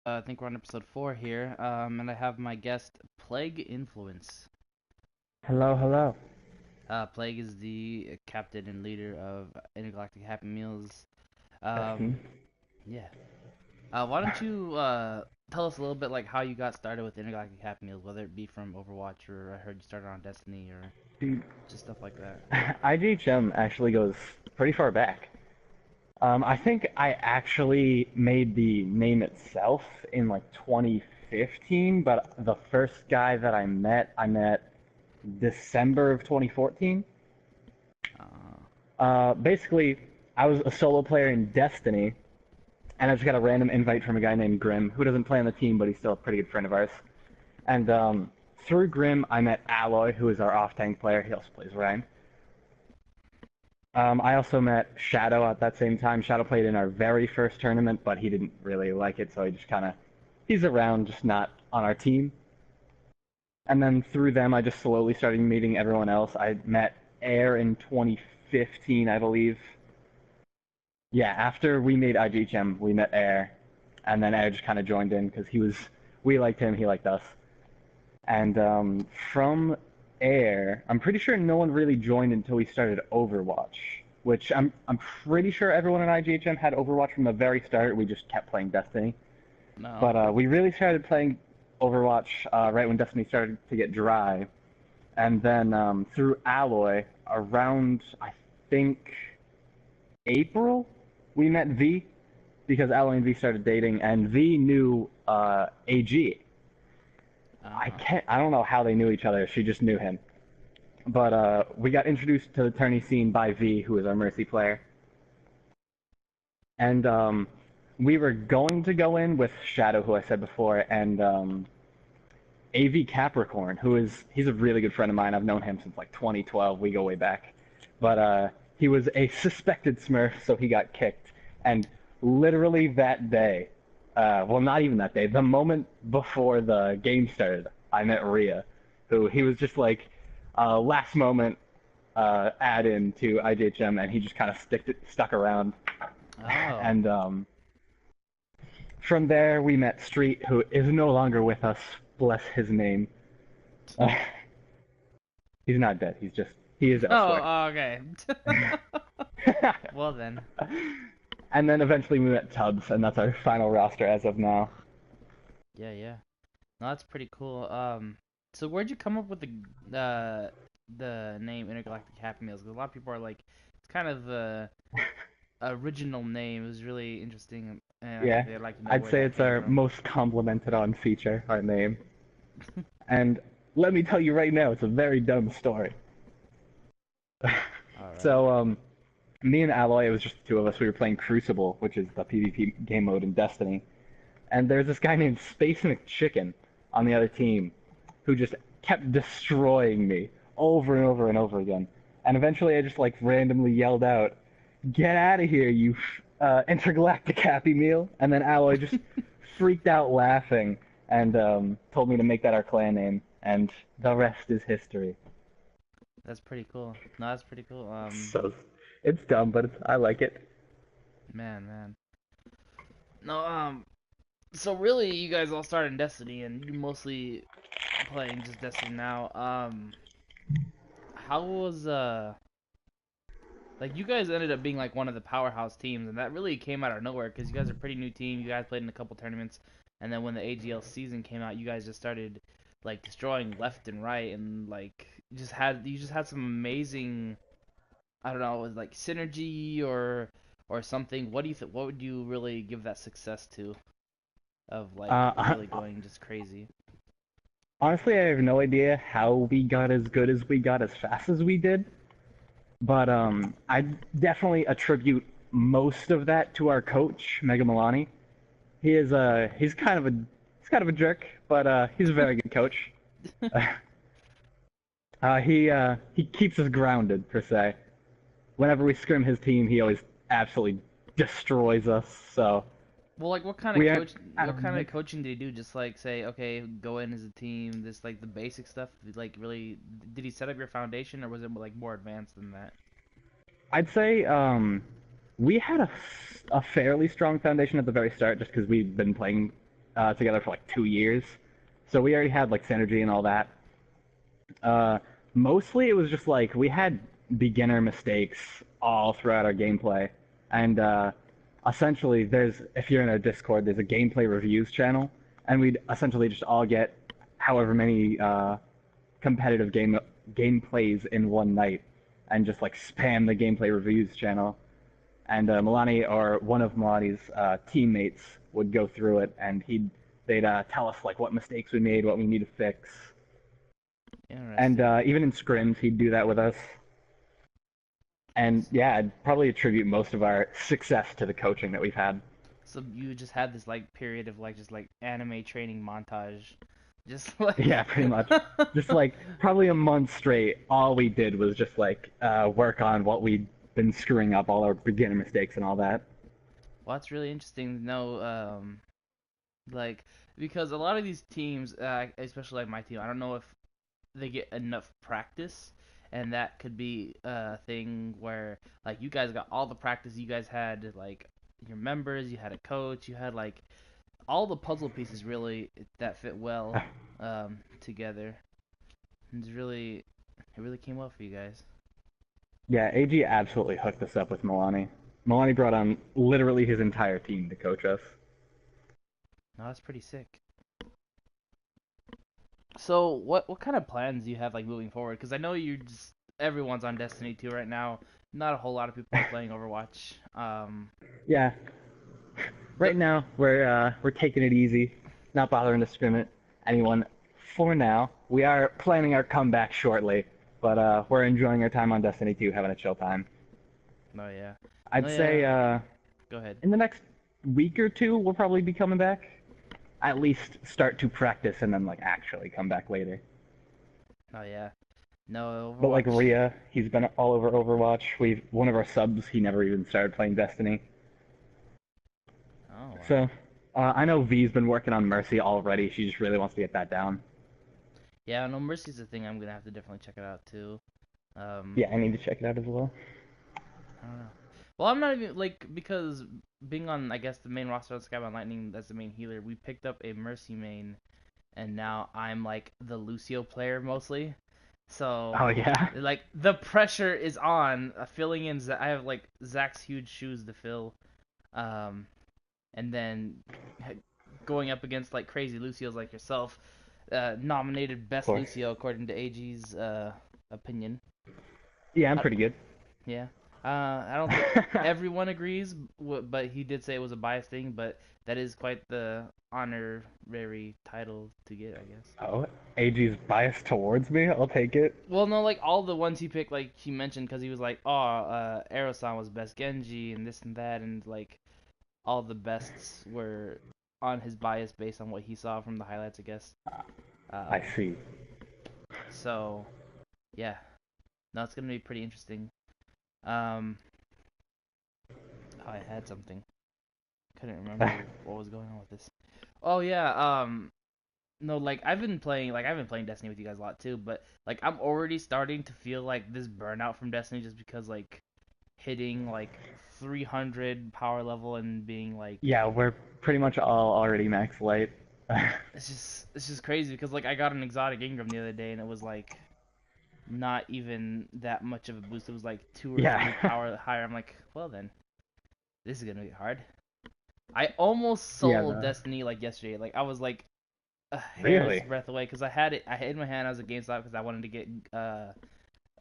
I think we're on episode 4 here, and I have my guest, Plague Influence. Hello, hello. Plague is the captain and leader of Intergalactic Happy Meals. Destiny. Um, yeah. Why don't you tell us a little bit like how you got started with Intergalactic Happy Meals, whether it be from Overwatch or I heard you started on Destiny or Dude, just stuff like that. IGHM actually goes pretty far back. I think I actually made the name itself in like 2015, but the first guy that I met December of 2014. Uh, Basically, I was a solo player in Destiny, and I just got a random invite from a guy named Grim, who doesn't play on the team, but he's still a pretty good friend of ours. And through Grim, I met Alloy, who is our off-tank player. He also plays Ryan. I also met Shadow at that same time. Shadow played in our very first tournament, but he didn't really like it, so he just kind of he's around, just not on our team. And then through them, I just slowly started meeting everyone else. I met Air in 2015, I believe. Yeah, after we made IGHM, we met Air, and then Air just kind of joined in because we liked him, he liked us. And from Air, I'm pretty sure no one really joined until we started Overwatch, which I'm pretty sure everyone in IGHM had Overwatch from the very start. We just kept playing Destiny, no. but we really started playing Overwatch right when Destiny started to get dry, and then through Alloy around I think April we met V because Alloy and V started dating, and V knew AG. Uh, I don't know how they knew each other. She just knew him. But we got introduced to the tourney scene by V, who is our Mercy player. And we were going to go in with Shadow, who I said before, and AV Capricorn, he's a really good friend of mine. I've known him since like 2012. We go way back. But he was a suspected Smurf, so he got kicked. And literally that day, well, not even that day, the moment before the game started, I met Rhea, who he was just like last moment add in to IGHM, and he just kind of stuck around. oh. And from there, we met Street, who is no longer with us. Bless his name. Uh, he's not dead. He is elsewhere. Oh, okay. Well then. And then eventually we met Tubbs, and that's our final roster as of now. Yeah, yeah. No, that's pretty cool. So where'd you come up with the name Intergalactic Happy Meals? 'Cause a lot of people are like, it's kind of the original name. It was really interesting, and I think Yeah, they'd like to know I'd where say that it's came our from. most complimented on feature, our name. And let me tell you right now, it's a very dumb story. All right. So, me and Alloy, it was just the two of us. We were playing Crucible, which is the PvP game mode in Destiny. And there's this guy named Space McChicken on the other team who just kept destroying me over and over and over again. And eventually I just like randomly yelled out, "Get out of here, you intergalactic Happy Meal!" And then Alloy just freaked out laughing and told me to make that our clan name. And the rest is history. That's pretty cool. No, that's pretty cool. So it's dumb, but I like it. Man, man. No, so really, you guys all started in Destiny, and you mostly playing just Destiny now. How was like you guys ended up being like one of the powerhouse teams, and that really came out of nowhere because you guys are a pretty new team. You guys played in a couple tournaments, and then when the AGL season came out, you guys just started like destroying left and right, and like you just had some amazing, I don't know, it was like synergy or something. What do you think? What would you really give that success to of like Uh, really going just crazy? Honestly, I have no idea how we got as good as we got as fast as we did, but I definitely attribute most of that to our coach, MegaMulani. He's kind of a jerk, but he's a very good coach. He keeps us grounded per se. Whenever we scrim his team, he always absolutely destroys us. So Well, like what kind of we aren't coach? out What of kind of mix. coaching did he do? Just like say, okay, go in as a team. This like the basic stuff. Like really, did he set up your foundation, or was it like more advanced than that? I'd say we had a fairly strong foundation at the very start, just because we've been playing together for like 2 years, so we already had like synergy and all that. Uh, Mostly it was just like we had beginner mistakes all throughout our gameplay, and essentially there's if you're in a Discord, there's a gameplay reviews channel, and we'd essentially just all get however many competitive gameplays in one night, and just like spam the gameplay reviews channel. And Milani or one of Milani's teammates would go through it, and they'd tell us like what mistakes we made, what we need to fix, and Interesting. even in scrims he'd do that with us. And yeah, I'd probably attribute most of our success to the coaching that we've had. So you just had this like period of like just like anime training montage, just like Yeah, pretty much. Just like probably a month straight, all we did was just like work on what we'd been screwing up, all our beginner mistakes and all that. well, that's really interesting to know. Like because a lot of these teams, especially like my team, I don't know if they get enough practice, and that could be a thing where like you guys got all the practice. You guys had like your members, you had a coach, you had like all the puzzle pieces really that fit well together. It really came well for you guys. Yeah, AG absolutely hooked us up with Milani. Milani brought on literally his entire team to coach us. No, that's pretty sick. So, what kind of plans do you have like moving forward? Because I know you just everyone's on Destiny 2 right now. Not a whole lot of people are playing Overwatch. Yeah, The right now we're taking it easy, not bothering to scrim at anyone for now. We are planning our comeback shortly, but we're enjoying our time on Destiny 2, having a chill time. no, yeah, no, I'd say yeah. Go ahead. in the next week or two we'll probably be coming back. At least start to practice and then like actually come back later. No, yeah, no But like Overwatch. Rhea, he's been all over Overwatch. We've one of our subs, he never even started playing Destiny. Oh wow. So I know V's been working on Mercy already. She just really wants to get that down. Yeah, no Mercy's a thing. I'm gonna have to definitely check it out too. Um, Yeah, I need to check it out as well. I don't know. Well, I'm not even like because being on I guess the main roster of Skybound Lightning as the main healer, we picked up a Mercy main, and now I'm like the Lucio player mostly. So Oh yeah. like the pressure is on filling in. I have like Zach's huge shoes to fill, um, and then going up against like crazy Lucios like yourself, nominated Of best course. Lucio according to AG's opinion. Yeah, I'm I, pretty good. yeah. I don't think everyone agrees, but he did say it was a bias thing. But that is quite the honorary title to get, I guess. Oh, AG's biased towards me. I'll take it. Well, no, like all the ones he picked, like he mentioned, because he was like, "Oh, Aerosan was best Genji and this and that," and like all the bests were on his bias based on what he saw from the highlights, I guess. I Um, see. so yeah, no, it's gonna be pretty interesting. Um, oh, I had something, couldn't remember what was going on with this. Oh yeah, no, like I've been playing Destiny with you guys a lot too, but like I'm already starting to feel like this burnout from Destiny just because like hitting like 300 power level and being like Yeah, we're pretty much all already max light. it's just crazy because like I got an exotic Ingram the other day and it was like not even that much of a boost. It was like 2 or 3 Yeah. power higher. I'm like, well then, this is gonna be hard. I almost Yeah, sold Destiny like yesterday. Like I was like a hair's really. breadth away because I had it in my hand. I was at GameStop because I wanted to get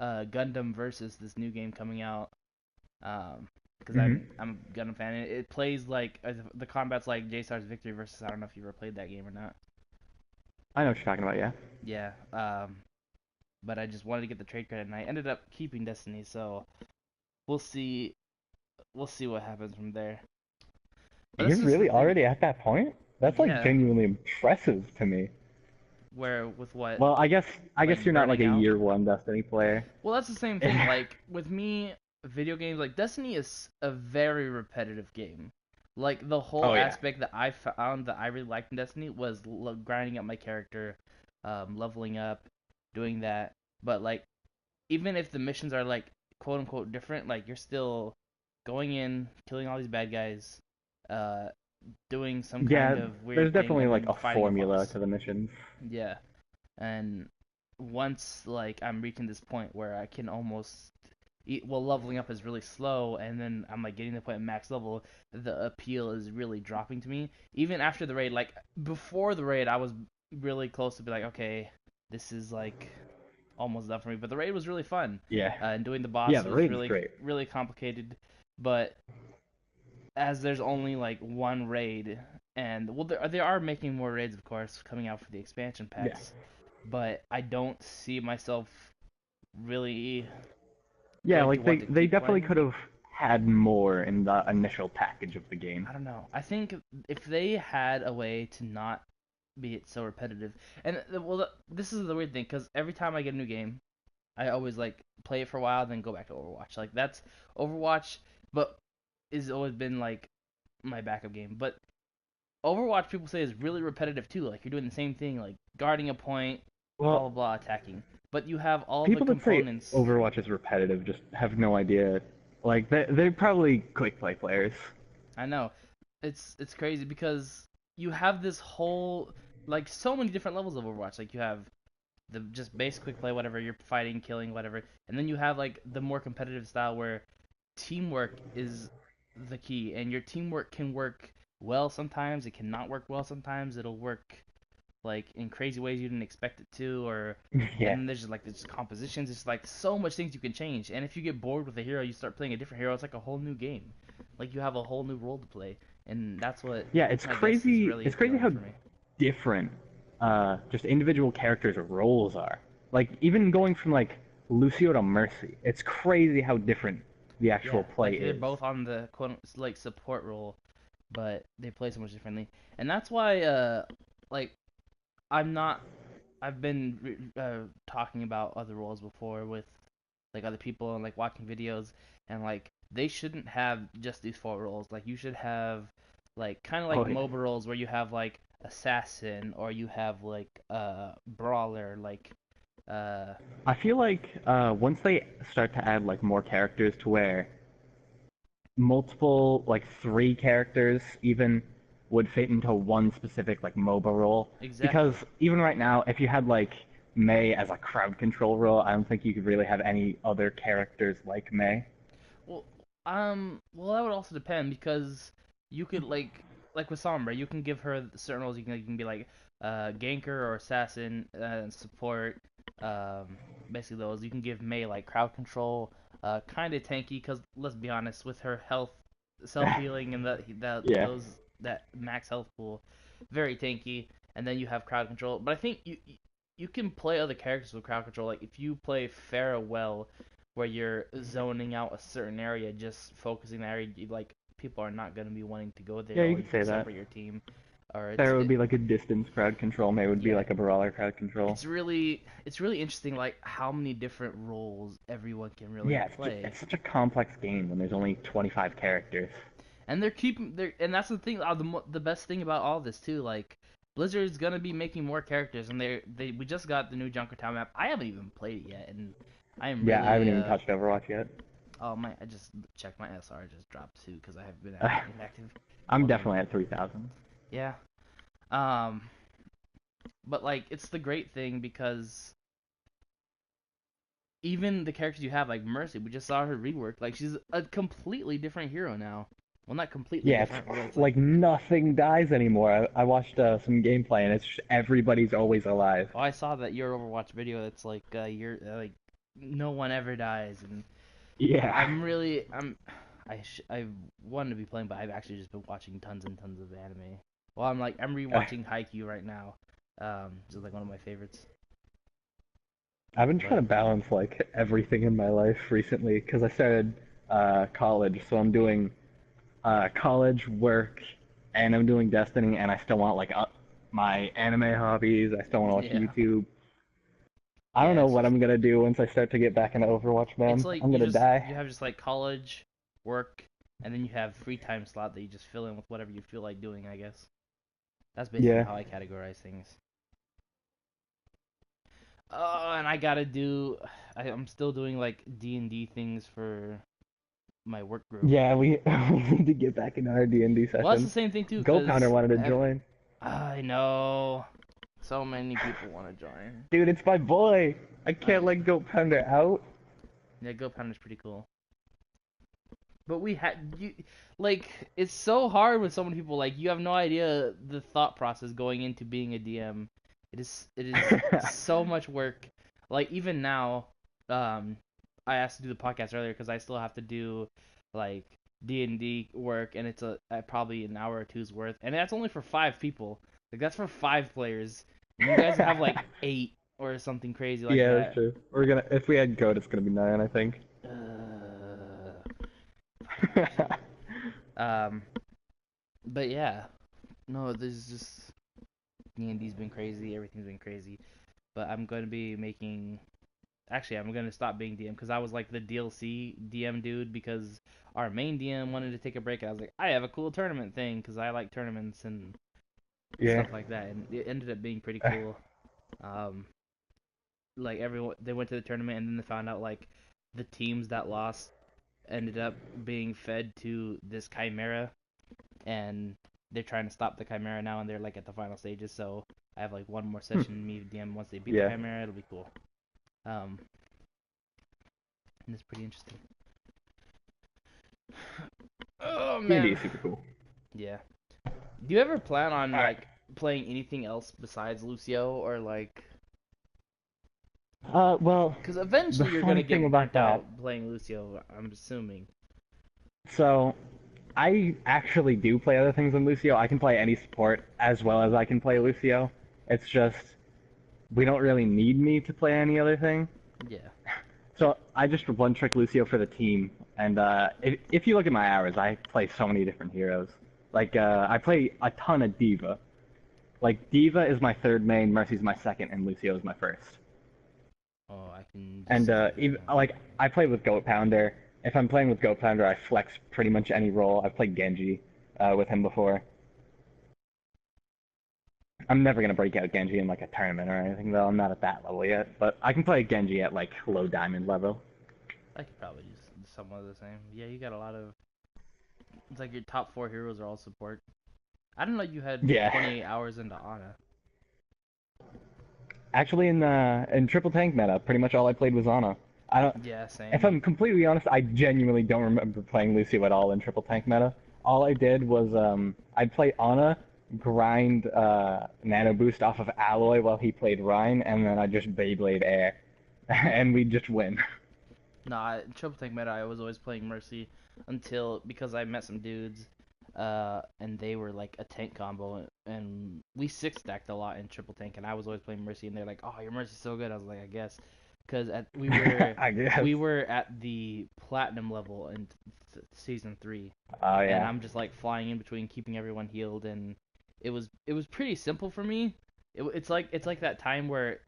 Gundam versus this new game coming out. Because Hmm. I'm a Gundam fan. It plays like the combat's like J-Star's Victory versus. I don't know if you ever played that game or not. I know what you're talking about. Yeah. Yeah. But I just wanted to get the trade credit, and I ended up keeping Destiny. So we'll see. We'll see what happens from there. But You're that's just the really thing. already at that point? That's like Yeah. genuinely impressive to me. Where with what Well, I guess like you're not like burning a out. year one Destiny player. Well, that's the same thing. Like with me, video games like Destiny is a very repetitive game. Like the whole Oh yeah. aspect that I found that I really liked in Destiny was grinding up my character, leveling up, doing that. But like even if the missions are like quote unquote different, like you're still going in, killing all these bad guys, uh, doing some kind Yeah, of there's weird thing definitely and like then a fighting a formula boss. to the missions. Yeah, and once like I'm reaching this point where I can almost well, leveling up is really slow, and then I'm like getting to the point at max level, the appeal is really dropping to me. Even after the raid, like before the raid, I was really close to be like, okay, this is like almost done for me. But the raid was really fun, Yeah. and doing the Yeah, boss the was raid is really great. really complicated. But as there's only like one raid, and well, they are making more raids, of course, coming out for the expansion Yeah. packs. But I don't see myself really Yeah, going to like want to they keep definitely playing. could have had more in the initial package of the game. I don't know. I think if they had a way to not be it so repetitive, and well, this is the weird thing because every time I get a new game, I always like play it for a while, then go back to Overwatch. Like that's Overwatch, but is always been like my backup game. But Overwatch people say is really repetitive too. Like you're doing the same thing, like guarding a point, blah Well, blah blah, attacking. But you have all the people that say components. Overwatch is repetitive just have no idea. Like they're probably quick play players. I know. It's crazy because you have this whole like so many different levels of Overwatch. Like you have the just base quick play, whatever, you're fighting, killing, whatever. And then you have like the more competitive style where teamwork is the key and your teamwork can work well sometimes, it cannot work well sometimes, it'll work like in crazy ways you didn't expect it to or and Yeah. then there's compositions, it's like so much things you can change. And if you get bored with a hero, you start playing a different hero, it's like a whole new game. Like you have a whole new role to play. And that's what Yeah, it's I guess is crazy. really It's crazy appealing how for me. different just individual characters' roles are. Like even going from like Lucio to Mercy, it's crazy how different the actual Yeah, play like they're is. both on the quote like support role, but they play so much differently. And that's why like I'm not I've been talking about other roles before with like other people and like watching videos and like they shouldn't have just these four roles. Like you should have like kind of like Oh yeah. MOBA roles where you have like assassin or you have like brawler like uh I feel like once they start to add like more characters to where multiple like three characters even would fit into one specific like MOBA role. Because exactly. even right now, if you had like Mei as a crowd control role, I don't think you could really have any other characters like Mei. Well, well, that would also depend because you could like with Sombra, you can give her certain roles. You can be like ganker or assassin, support, basically those. You can give Mei like crowd control, kind of tanky because let's be honest, with her health, self healing and Yeah. that max health pool, very tanky. And then you have crowd control. But I think you can play other characters with crowd control. Like if you play Pharah well where you're zoning out a certain area, just focusing that area, like people are not going to be wanting to go Yeah, there you or could say that. separate your team. Or There would be like a distance crowd control. Mei would be yeah, like a brawler crowd control. it's really interesting like how many different roles everyone can really Yeah, play. it's such a complex game when there's only 25 characters. And they're keeping there, and that's the thing. The best thing about all this too, like Blizzard's gonna be making more characters, and they we just got the new Junkertown map. I haven't even played it yet, and I am Yeah, I haven't really even touched Overwatch yet. oh my, I just checked my SR just dropped too because I have been inactive I'm all game. definitely at 3,000. Yeah. Um, but like it's the great thing because even the characters you have, like Mercy, we just saw her rework. Like she's a completely different hero now. Well, not completely Yeah, different, but it's like like nothing dies anymore. I watched some gameplay and it's just everybody's always alive. oh, I saw that your Overwatch video. That's like you're like no one ever dies, and Yeah. I wanted to be playing, but I've actually just been watching tons and tons of anime. Well, I'm rewatching Haikyuu right now. It's like one of my favorites. I've been trying But to balance like everything in my life recently because I started college, so I'm doing college work and I'm doing Destiny, and I still want like my anime hobbies. I still want to watch yeah, YouTube. I don't yeah, know it's what just I'm gonna do once I start to get back into Overwatch, it's man. like I'm gonna you die. have just like college, work, and then you have free time slot that you just fill in with whatever you feel like doing. I guess that's basically Yeah. how I categorize things. Oh, and I gotta do. I'm still doing like D&D things for my work group. Yeah, we we need to get back into our D&D Well, that's the sessions. same thing too, Gold Pounder cause wanted to join. I know so many people want to join. Dude, it's my boy. I I can't let Gold Pounder out. Yeah, Go Pound is pretty cool. But we had you like it's so hard with so many people. Like you have no idea the thought process going into being a DM. It is so much work. Like even now, I asked to do the podcast earlier because I still have to do like D&D work, and it's probably an hour or two's worth, and that's only for 5 people. Like that's for 5 players, and you guys have like 8 or something crazy like Yeah, that's that. true. If we had goat, it's gonna be 9, I think. Fucking shit. Um, but yeah, no, there's just D&D's been crazy. Everything's been crazy. But I'm going to be making. Actually, I'm going to stop being DM because I was like the DLC DM dude because our main DM wanted to take a break. And I was like, I have a cool tournament thing because I like tournaments and Yeah. stuff like that. And it ended up being pretty cool. Um, like everyone, they went to the tournament and then they found out like the teams that lost ended up being fed to this chimera, and they're trying to stop the chimera now, and they're like at the final stages. So I have like one more session me DM once they beat the Yeah. chimera. It'll be cool. And it's pretty interesting. Oh D&D man. is super cool. Yeah. Do you ever plan on Alright. like playing anything else besides Lucio or like? Well, Because the eventually you're gonna funny thing get about burnt that, out playing Lucio. I'm assuming. so I actually do play other things than Lucio. I can play any support as well as I can play Lucio. It's just we don't really need me to play any other thing. Yeah. So I just one trick Lucio for the team, and if you look at my hours, I play so many different heroes. Like I play a ton of Diva. Like Diva is my third main, Mercy's my second, and Lucio is my first. Oh, I can just And see that even now. like I play with Goat Pounder. If I'm playing with Goat Pounder, I flex pretty much any role. I've played Genji with him before. I'm never gonna break out Genji in like a tournament or anything though. I'm not at that level yet, but I can play Genji at like low diamond level. I could probably use somewhat of the same. Yeah, you got a lot of. It's like your top 4 heroes are all support. I didn't know you had Yeah. 28 hours into Ana. Actually, in triple tank meta, pretty much all I played was Ana. I don't. Yeah, If same. I'm completely honest, I genuinely don't remember playing Lucio at all in triple tank meta. All I did was I'd play Ana, grind nano boost off of Alloy while he played Rhine, and then I'd just Beyblade Air, and we'd just win. Nah, in Triple Tank meta, I was always playing Mercy until because I met some dudes, and they were like a tank combo, and we 6 stacked a lot in Triple Tank, and I was always playing Mercy, and they're like, "Oh, your Mercy's so good." I was like, "I guess," because I guess. we were at the platinum level in season 3, Oh and yeah. I'm just like flying in between, keeping everyone healed, and it was pretty simple for me. It's like that time where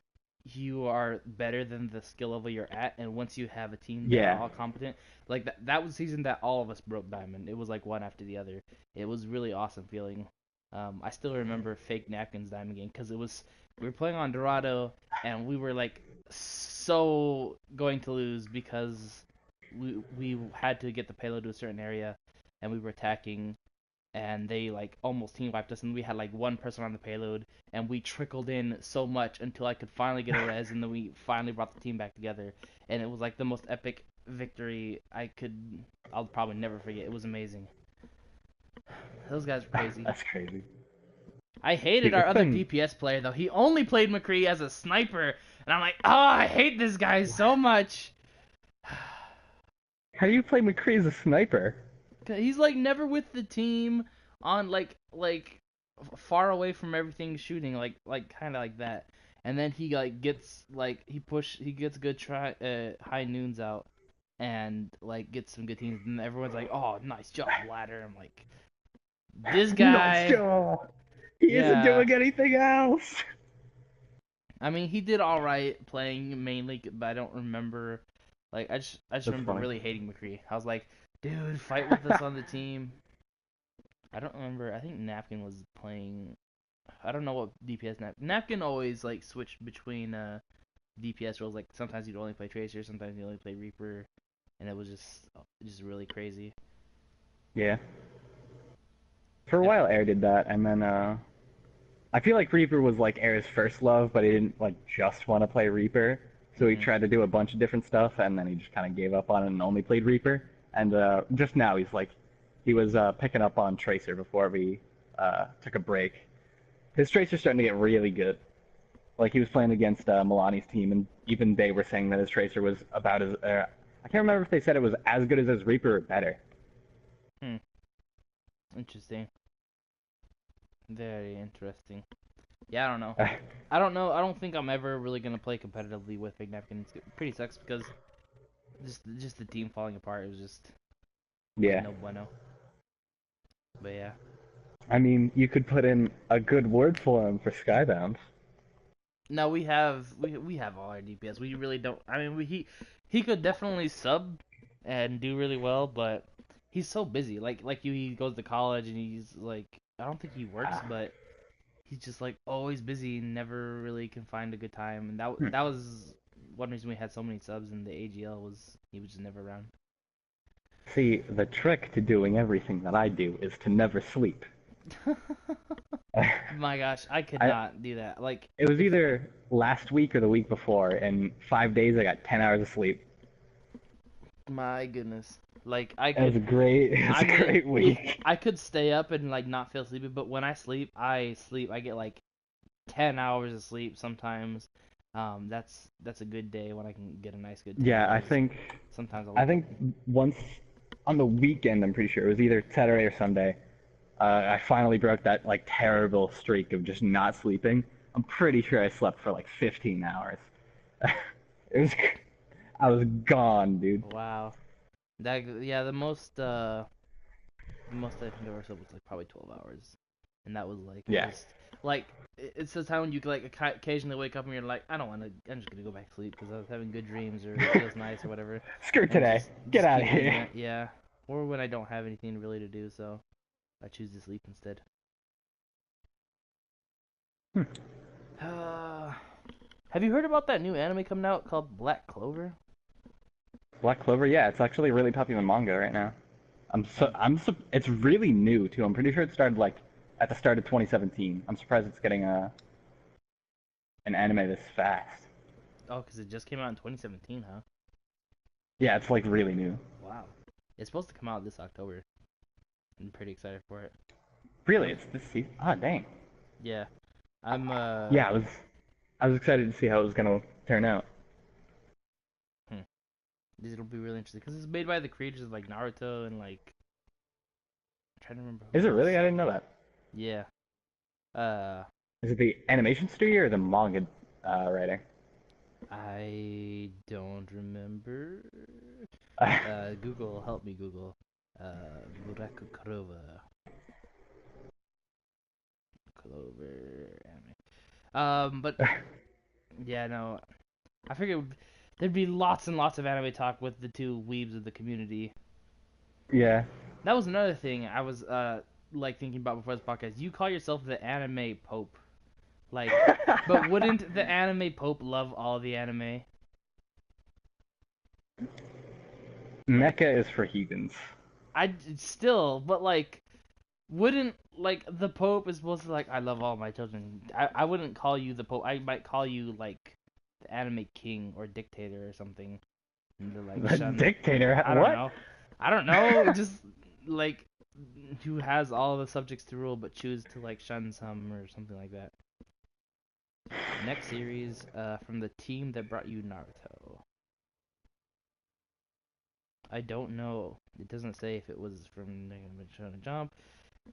you are better than the skill level you're at, and once you have a team that are Yeah. all competent, like that was the season that all of us broke diamond. It was like one after the other. It was really awesome feeling. I still remember fake napkins diamond game because we were playing on Dorado, and we were like so going to lose because we had to get the payload to a certain area, and we were attacking, and they like almost team wiped us, and we had like one person on the payload, and we trickled in so much until I could finally get a res, and then we finally brought the team back together, and it was like the most epic victory I'll probably never forget. It was amazing. Those guys were crazy. That's crazy. I hated Dude, our it's other been. DPS player though. He only played McCree as a sniper, and I'm like, oh, I hate this guy so much. How do you play McCree as a sniper? He's like never with the team on far away from everything shooting like kind of like that. And then he like gets like he gets good try high noons out and like gets some good teams, and everyone's like, "Oh, nice job, ladder." I'm like, "This Not guy." sure. He isn't Yeah. doing anything else. I mean, he did all right playing mainly, but I don't remember like I just That's remember funny. really hating McCree. I was like, "Dude, fight with us on the team." I don't remember. I think Napkin was playing. I don't know what DPS Napkin always like switched between DPS roles. Like sometimes he'd only play Tracer, sometimes he'd only play Reaper, and it was just really crazy. Yeah. For a Have, while, Air did that, and then I feel like Reaper was like Air's first love, but he didn't like just want to play Reaper, so he hmm tried to do a bunch of different stuff, and then he just kind of gave up on it and only played Reaper. And just now he was picking up on Tracer before we took a break. His Tracer's starting to get really good. Like he was playing against Milani's team, and even they were saying that his Tracer was about as I can't remember if they said it was as good as his Reaper or better. hmm. Interesting. Very interesting. Yeah, I don't know. I don't know. I don't think I'm ever really gonna play competitively with Big Napkin. It pretty sucks because just the team falling apart. It was Yeah. no bueno. But yeah. I mean, you could put in a good word for him for Skybound. No, we have all our DPS. We really don't. I mean, he could definitely sub and do really well, but he's so busy. Like you, he goes to college and he's like, I don't think he works, Ah. but he's just like always busy and never really can find a good time. And Hmm. that was one reason we had so many subs in the AGL was he was just never around. See, the trick to doing everything that I do is to never sleep. My gosh, I could I not do that. Like It was if either last week or the week before, and 5 days I got 10 hours of sleep. my goodness, like I It was could. a great, it was I a mean, great if week. I could stay up and like not feel sleepy, but when I sleep, I sleep. I get like 10 hours of sleep sometimes. That's a good day when I can get a nice good 10 Yeah, hours. Sometimes I I wake up. think once on the weekend, I'm pretty sure it was either Saturday or Sunday. I finally broke that like terrible streak of just not sleeping. I'm pretty sure I slept for like 15 hours. It was, I was gone, dude. Wow. That yeah, the most I think I ever slept was like probably 12 hours, and that was like Yeah. just like it's the time when you like occasionally wake up and you're like, I don't want to. I'm just gonna go back to sleep because I was having good dreams or it feels nice or whatever, Screw and today. Get just out of keep doing here. that. Yeah. Or when I don't have anything really to do, so I choose to sleep instead. Hmm. Have you heard about that new anime coming out called Black Clover? Black Clover, yeah, it's actually a really popular manga right now. Um, It's really new too. I'm pretty sure it started like at the start of 2017. I'm surprised it's getting an anime this fast. oh, because it just came out in 2017, huh? Yeah, it's like really new. Wow. It's supposed to come out this October. I'm pretty excited for it. Really, it's this season. Ah, dang. Yeah. I'm Yeah, I was excited to see how it was gonna turn out. hmm. It'll be really interesting because it's made by the creators of like Naruto and like I'm trying to remember Is who it really? else. I didn't know that. Yeah. Uh, Is it the animation studio or the manga writer? I don't remember. Google, help me, Google. Buraku Clover anime. But yeah, no, I figured there'd be lots and lots of anime talk with the two weebs of the community. Yeah. That was another thing I was like thinking about before this podcast. You call yourself the anime pope, like, but wouldn't the anime pope love all the anime? Like, Mecha is for heathens. I still, but like, wouldn't like the pope is supposed to like I love all my children. I wouldn't call you the pope. I might call you like the anime king or dictator or something. And to like The shun. dictator? I don't What? know. I don't know. Just like who has all the subjects to rule but choose to like shun some or something like that. Next series from the team that brought you Naruto. I don't know. It doesn't say if it was from Shonen Jump.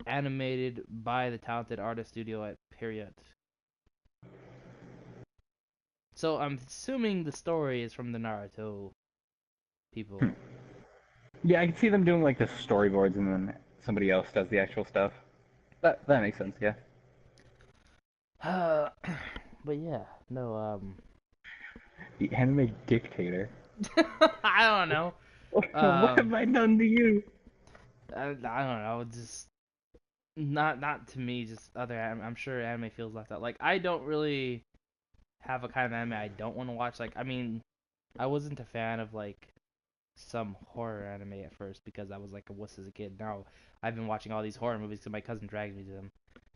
Animated by the talented artist studio at Period. So I'm assuming the story is from the Naruto people. Yeah, I can see them doing like the storyboards and then somebody else does the actual stuff. That makes sense, yeah. Uh, but yeah, no, The anime dictator. I don't know. What have I done to you? I don't know. Just not to me. Just other anime. I'm sure anime feels left out. Like I don't really have a kind of anime I don't want to watch. Like I mean, I wasn't a fan of like some horror anime at first because I was like a wuss as a kid. Now I've been watching all these horror movies because my cousin dragged me to them,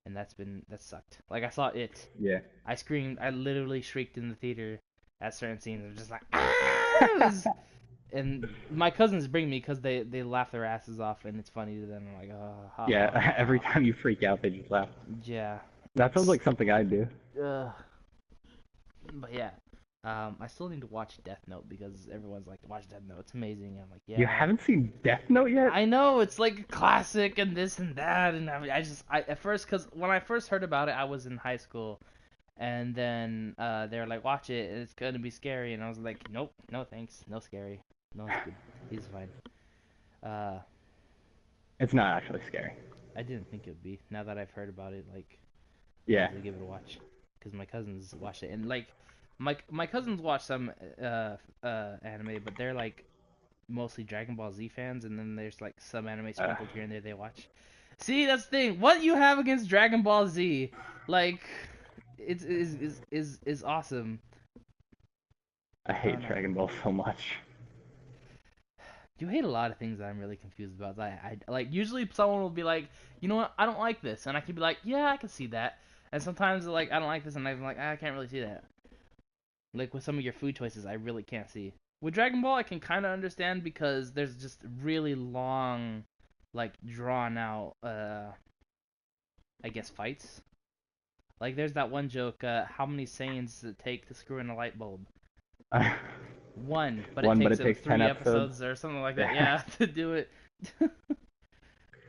and that sucked. Like I saw it, Yeah. I screamed, I literally shrieked in the theater at certain scenes. I'm just like, ah! It was, and my cousins bring me because they laugh their asses off and it's funny to them. I'm like, oh, ha ha ha Yeah, every ha. time you freak out, they just laugh. Yeah. That sounds like something I'd do. Uh, but yeah. I still need to watch Death Note because everyone's like, watch Death Note, it's amazing. I'm like, You yeah. haven't seen Death Note yet? I know it's like a classic and this and that, and I at first, because when I first heard about it, I was in high school, and then they were like, watch it, it's gonna be scary, and I was like, nope, no thanks, no scary, no, it's good, he's fine. Uh, It's not actually scary. I didn't think it would be. Now that I've heard about it, like, Yeah. to give it a watch, because my cousins watched it, and like, my cousins watch some anime, but they're like mostly Dragon Ball Z fans, and then there's like some anime Uh, sprinkled here and there they watch. See, that's the thing. What you have against Dragon Ball Z, like, it's is awesome. I I don't hate know. Dragon Ball so much. You hate a lot of things that I'm really confused about. I like usually someone will be like, you know what, I don't like this, and I can be like, yeah, I can see that. And sometimes like I don't like this, and I'm like, I can't really see that. Like with some of your food choices, I really can't see. With Dragon Ball, I can kind of understand because there's just really long, like drawn out, I guess fights. Like there's that one joke, how many Saiyans does it take to screw in a light bulb? One, but it One, but takes it them takes 10 three episodes. episodes or something like that. Yeah, to do it.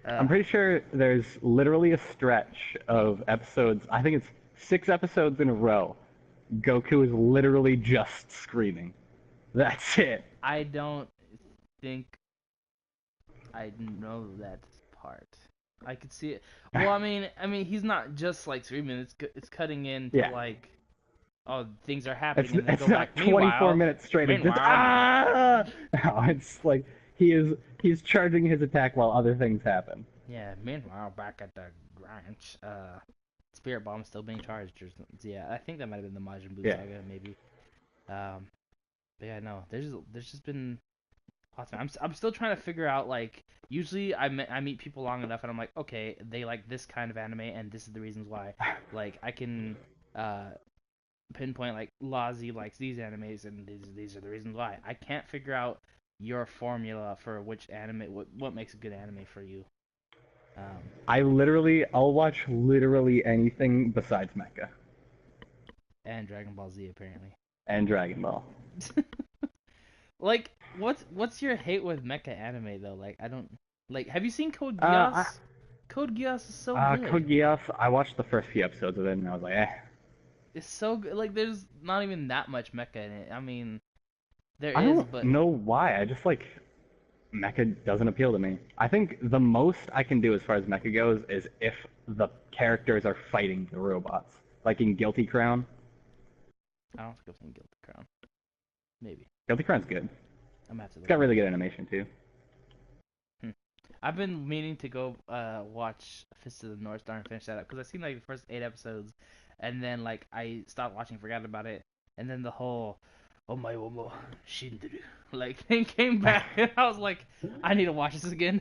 I'm pretty sure there's literally a stretch of episodes. I think it's 6 episodes in a row. Goku is literally just screaming. That's it. I don't think I know that part. I could see it. Well, I mean, he's not just like screaming. It's cutting into Yeah. like, oh, things are happening, It's and then it's go like back. 24 minutes straight of just Meanwhile, ah. No, it's like he's charging his attack while other things happen. yeah. Meanwhile, back at the ranch, Spirit Bomb's still being charged. Or something. Yeah, I think that might have been the Majin Buu Yeah. saga, maybe. But yeah, no. There's just been awesome. I'm still trying to figure out like. Usually, I meet people long enough, and I'm like, okay, they like this kind of anime, and this is the reasons why. Like, I can uh pinpoint like Lazi likes these animes, and these are the reasons why. I can't figure out your formula for which anime, what makes a good anime for you. Um, I'll watch literally anything besides Mecha and Dragon Ball Z apparently. and Dragon Ball. Like, what's your hate with mecha anime though? Like, I don't like. Have you seen Code I, Geass? Code Geass is so good. Code Geass, I watched the first few episodes of it and I was like, eh. It's so good. Like, there's not even that much mecha in it. I mean, there I is, don't but know why. I just like Mecha doesn't appeal to me. I think the most I can do as far as Mecha goes is if the characters are fighting the robots, like in Guilty Crown. I don't think I've seen Guilty Crown. Maybe. Guilty Crown's good. I'm gonna have to It's look got it really up. good animation too. I've been meaning to go watch Fist of the North Star and finish that up because I seen like the first 8 episodes, and then like I stopped watching, forgot about it, and then the whole "Omae wo mo shinderu" like thing came back, and I was like, I need to watch this again.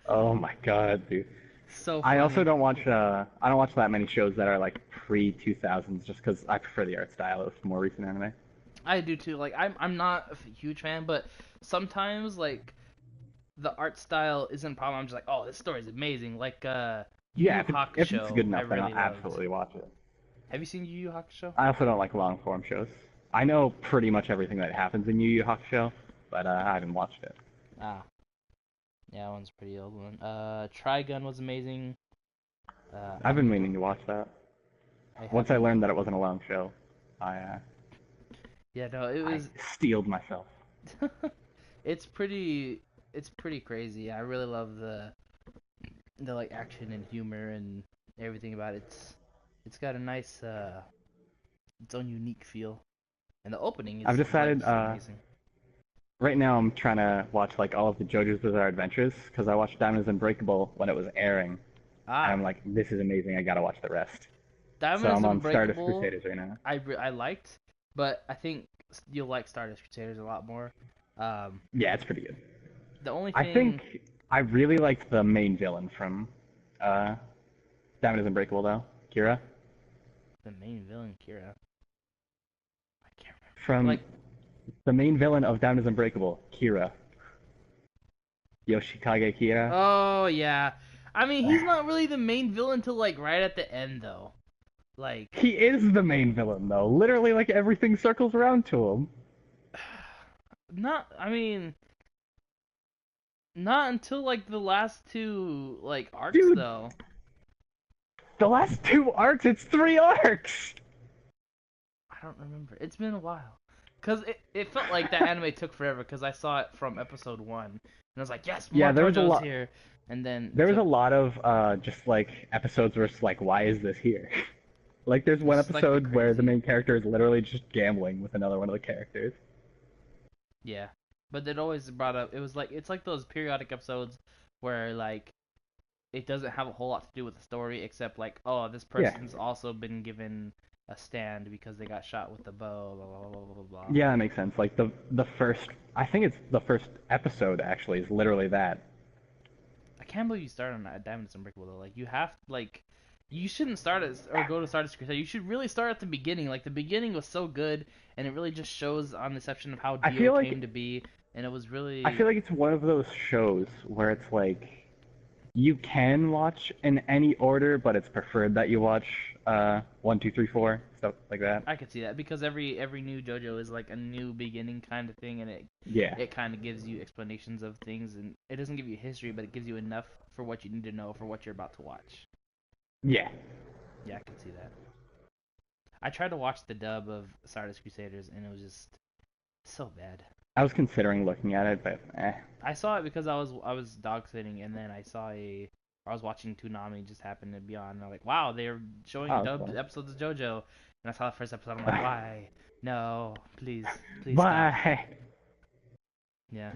Oh my god, dude. So I also funny. don't watch I don't watch that many shows that are like pre 2000s just because I prefer the art style of more recent anime. I do too. Like I'm not a huge fan, but sometimes like the art style isn't a problem. I'm just like, oh, this story is amazing. Like Yu Yeah, Yu if it's Hakusho, good I enough, then really I'll loved. absolutely watch it. Have you seen Yu Yu Hakusho? I also don't like long form shows. I know pretty much everything that happens in Yu Yu Hakusho, but I haven't watched it. Ah, yeah, that one's a pretty old one. Trigun was amazing. I've been meaning to watch that. Once I learned that it wasn't a long show, I Yeah, no, it I was. steeled myself. It's pretty crazy. I really love the like action and humor and everything about it. It's got a nice its own unique feel, and the opening is I've like decided just amazing. right now I'm trying to watch like all of the JoJo's Bizarre Adventures because I watched Diamonds Unbreakable when it was airing, and I'm Ah, like, this is amazing. I gotta watch the rest. So Diamond is I'm on Stardust Unbreakable. Crusaders right now. I liked, but I think you'll like Stardust Crusaders a lot more. Yeah, it's pretty good. The only I thing, think I really liked the main villain from Diamond is Unbreakable, though. Kira. the main villain, Kira, I can't remember. From Like, the main villain of Diamond is Unbreakable, Kira. Yoshikage Kira. oh yeah, I mean he's not really the main villain till like right at the end though. Like, He is the main villain, though. Literally, like, everything circles around to him. not, I mean, not until like the last two like arcs Dude, though. the last 2 arcs, it's 3 arcs! I don't remember. It's been a while. Cause it felt like that anime took forever. Cause I saw it from episode 1, and I was like, yes, more Yeah, there was a JoJo's lot. here. And then it There was a took lot of just like episodes where it's like, why is this here? Like, there's one just like the episode where the crazy. main character is literally just gambling with another one of the characters. Yeah, but it always brought up. It was like it's like those periodic episodes where like it doesn't have a whole lot to do with the story except like, oh, this Yeah, person's also been given a stand because they got shot with the bow. Blah blah blah blah blah blah. yeah, that makes sense. Like the first, I think it's the first episode actually is literally that. I can't believe you started on that Diamond is Unbreakable though. Like you have like you shouldn't start at or go to Stardust Crusader. You should really start at the beginning. Like the beginning was so good, and it really just shows on the inception of how I Dio feel came like to be, and it was I feel really like it's one of those shows where it's like you can watch in any order, but it's preferred that you watch 1, 2, 3, 4 stuff like that. I could see that because every new JoJo is like a new beginning kind of thing, and Yeah, it kind of gives you explanations of things, and it doesn't give you history, but it gives you enough for what you need to know for what you're about to watch. yeah. Yeah, I can see that. I tried to watch the dub of Stardust Crusaders, and it was just so bad. I was considering looking at it, but I saw it because I was dog sitting, and then I was watching Toonami just happened to be on, and I'm like, wow, they're showing Oh, that's dubbed funny. episodes of JoJo, and I saw the first episode. I'm like, why? No, please stop. Bye. Yeah,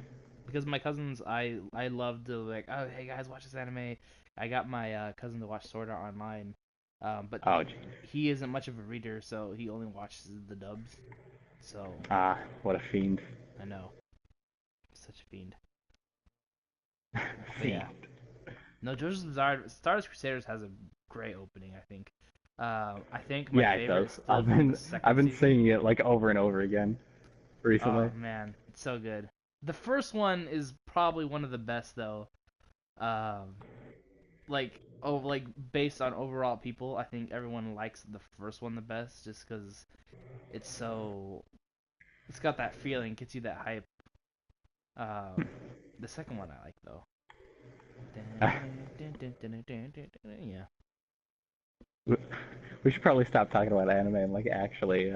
because my cousins, I love to like, oh hey guys, watch this anime. I got my cousin to watch Sword Art Online, but Oh, geez. he isn't much of a reader, so he only watches the dubs. So Ah, what a fiend. I know, such a fiend. But Fiend. yeah, no, JoJo's Bizarre Stardust Crusaders has a great opening. I think my Yeah, it does. favorite's still from the I've second been season. saying it like over and over again Oh recently. man, it's so good. The first one is probably one of the best though. Um, like based on overall people, I think everyone likes the first one the best just because it's so it's got that feeling, gets you that hype. The second one I like though. Yeah. We should probably stop talking about anime and like actually.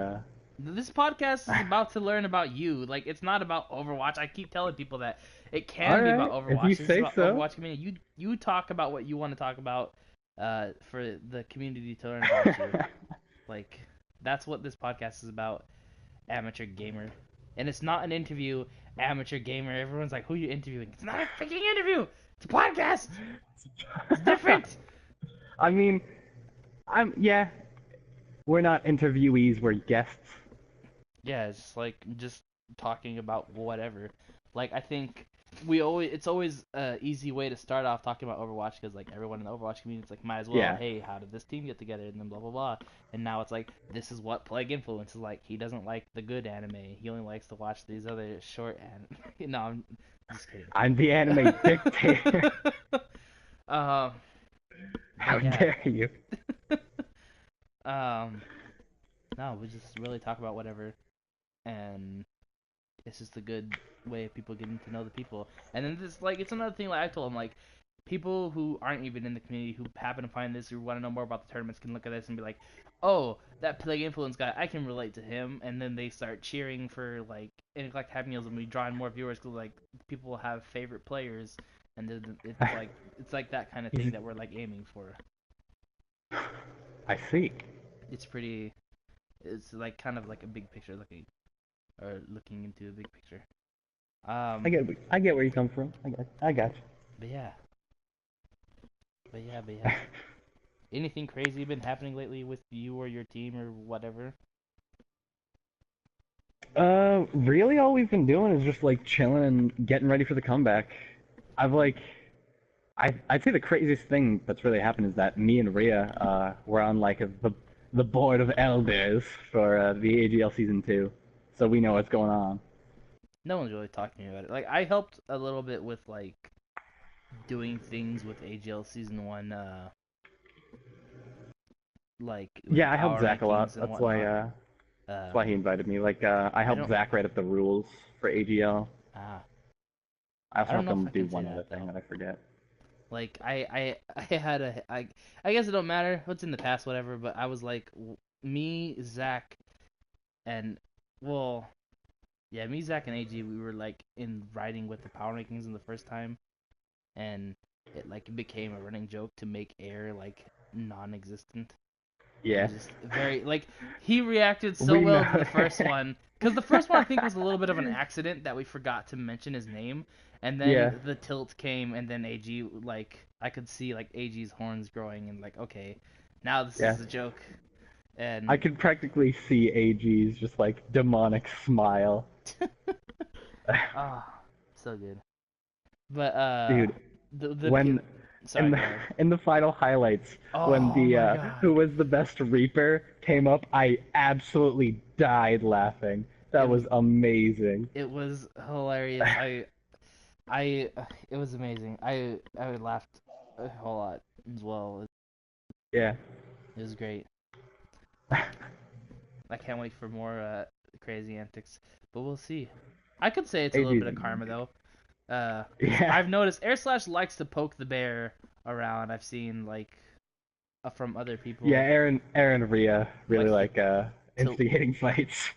This podcast is about to learn about you. Like it's not about Overwatch. I keep telling people that it All can be about right, if you Overwatch. This is say about so. Overwatch community. You talk about what you want to talk about for the community to learn about you. Like that's what this podcast is about, amateur gamer. And it's not an interview, amateur gamer. Everyone's like, "Who are you interviewing?" It's not a freaking interview. It's a podcast. It's different. I mean, yeah. We're not interviewees. We're guests. Yeah, it's just like just talking about whatever. Like I think we always it's always a easy way to start off talking about Overwatch because like everyone in the Overwatch community is like might as well, Yeah. hey, how did this team get together and then blah blah blah. And now it's like this is what Plague influences. Like he doesn't like the good anime. He only likes to watch these other short anime. No, I'm just kidding. I'm the anime dictator. um, How but yeah. dare you? Um, no, we just really talk about whatever, and it's just a good way of people getting to know the people. And then this like it's another thing like I told them like people who aren't even in the community who happen to find this who want to know more about the tournaments can look at this and be like, oh, that Plague Influence guy, I can relate to him. And then they start cheering for like Intergalactic Happy Meals and we draw in more viewers because like people have favorite players, and then it's like that kind of thing that we're like aiming for. I see. It's pretty. It's like kind of like a big picture looking into a big picture. I get where you come from. I got you. But yeah. But yeah. Anything crazy been happening lately with you or your team or whatever? Really all we've been doing is just like chilling and getting ready for the comeback. I've like I'd say the craziest thing that's really happened is that me and Rhea were on like the board of elders for the AGL season 2, so we know what's going on. No one's really talking about it. Like I helped a little bit with like doing things with AGL season 1, like with the Yeah, I helped power Zach a lot. rankings and That's Uh, why he invited me. Like I I helped don't. Zach write up the rules for AGL. Ah, I also I don't helped know if him I do can say one other that thing though. that I forget. Like I had a I guess it don't matter what's in the past, whatever. But I was like me, Zach, and well, yeah, me, Zach, and AG. We were like in writing with the power rankings in the first time, and it like became a running joke to make air like non-existent. And Yeah, just very like he reacted so we well know. to the first one because the first one I think was a little bit of an accident that we forgot to mention his name, and Yeah, then the tilt came, and then AG like I could see like AG's horns growing, and like okay, now this yeah. is a joke, I and could practically see AG's just like demonic smile. ah, so good. But Dude, the when in sorry, the go ahead. in the final highlights when Oh the my god, who was the best Reaper came up, I absolutely died laughing. it That was amazing. it was hilarious. I it was amazing. I laughed a whole lot as well. Yeah. It was great. I can't wait for more crazy antics, but we'll see. I could say it's a little AG's bit of karma though. Uh, yeah. I've noticed Air Slash likes to poke the bear around. I've seen like from other Yeah, people Aaron Rhea really likes to like tilt. instigating fights.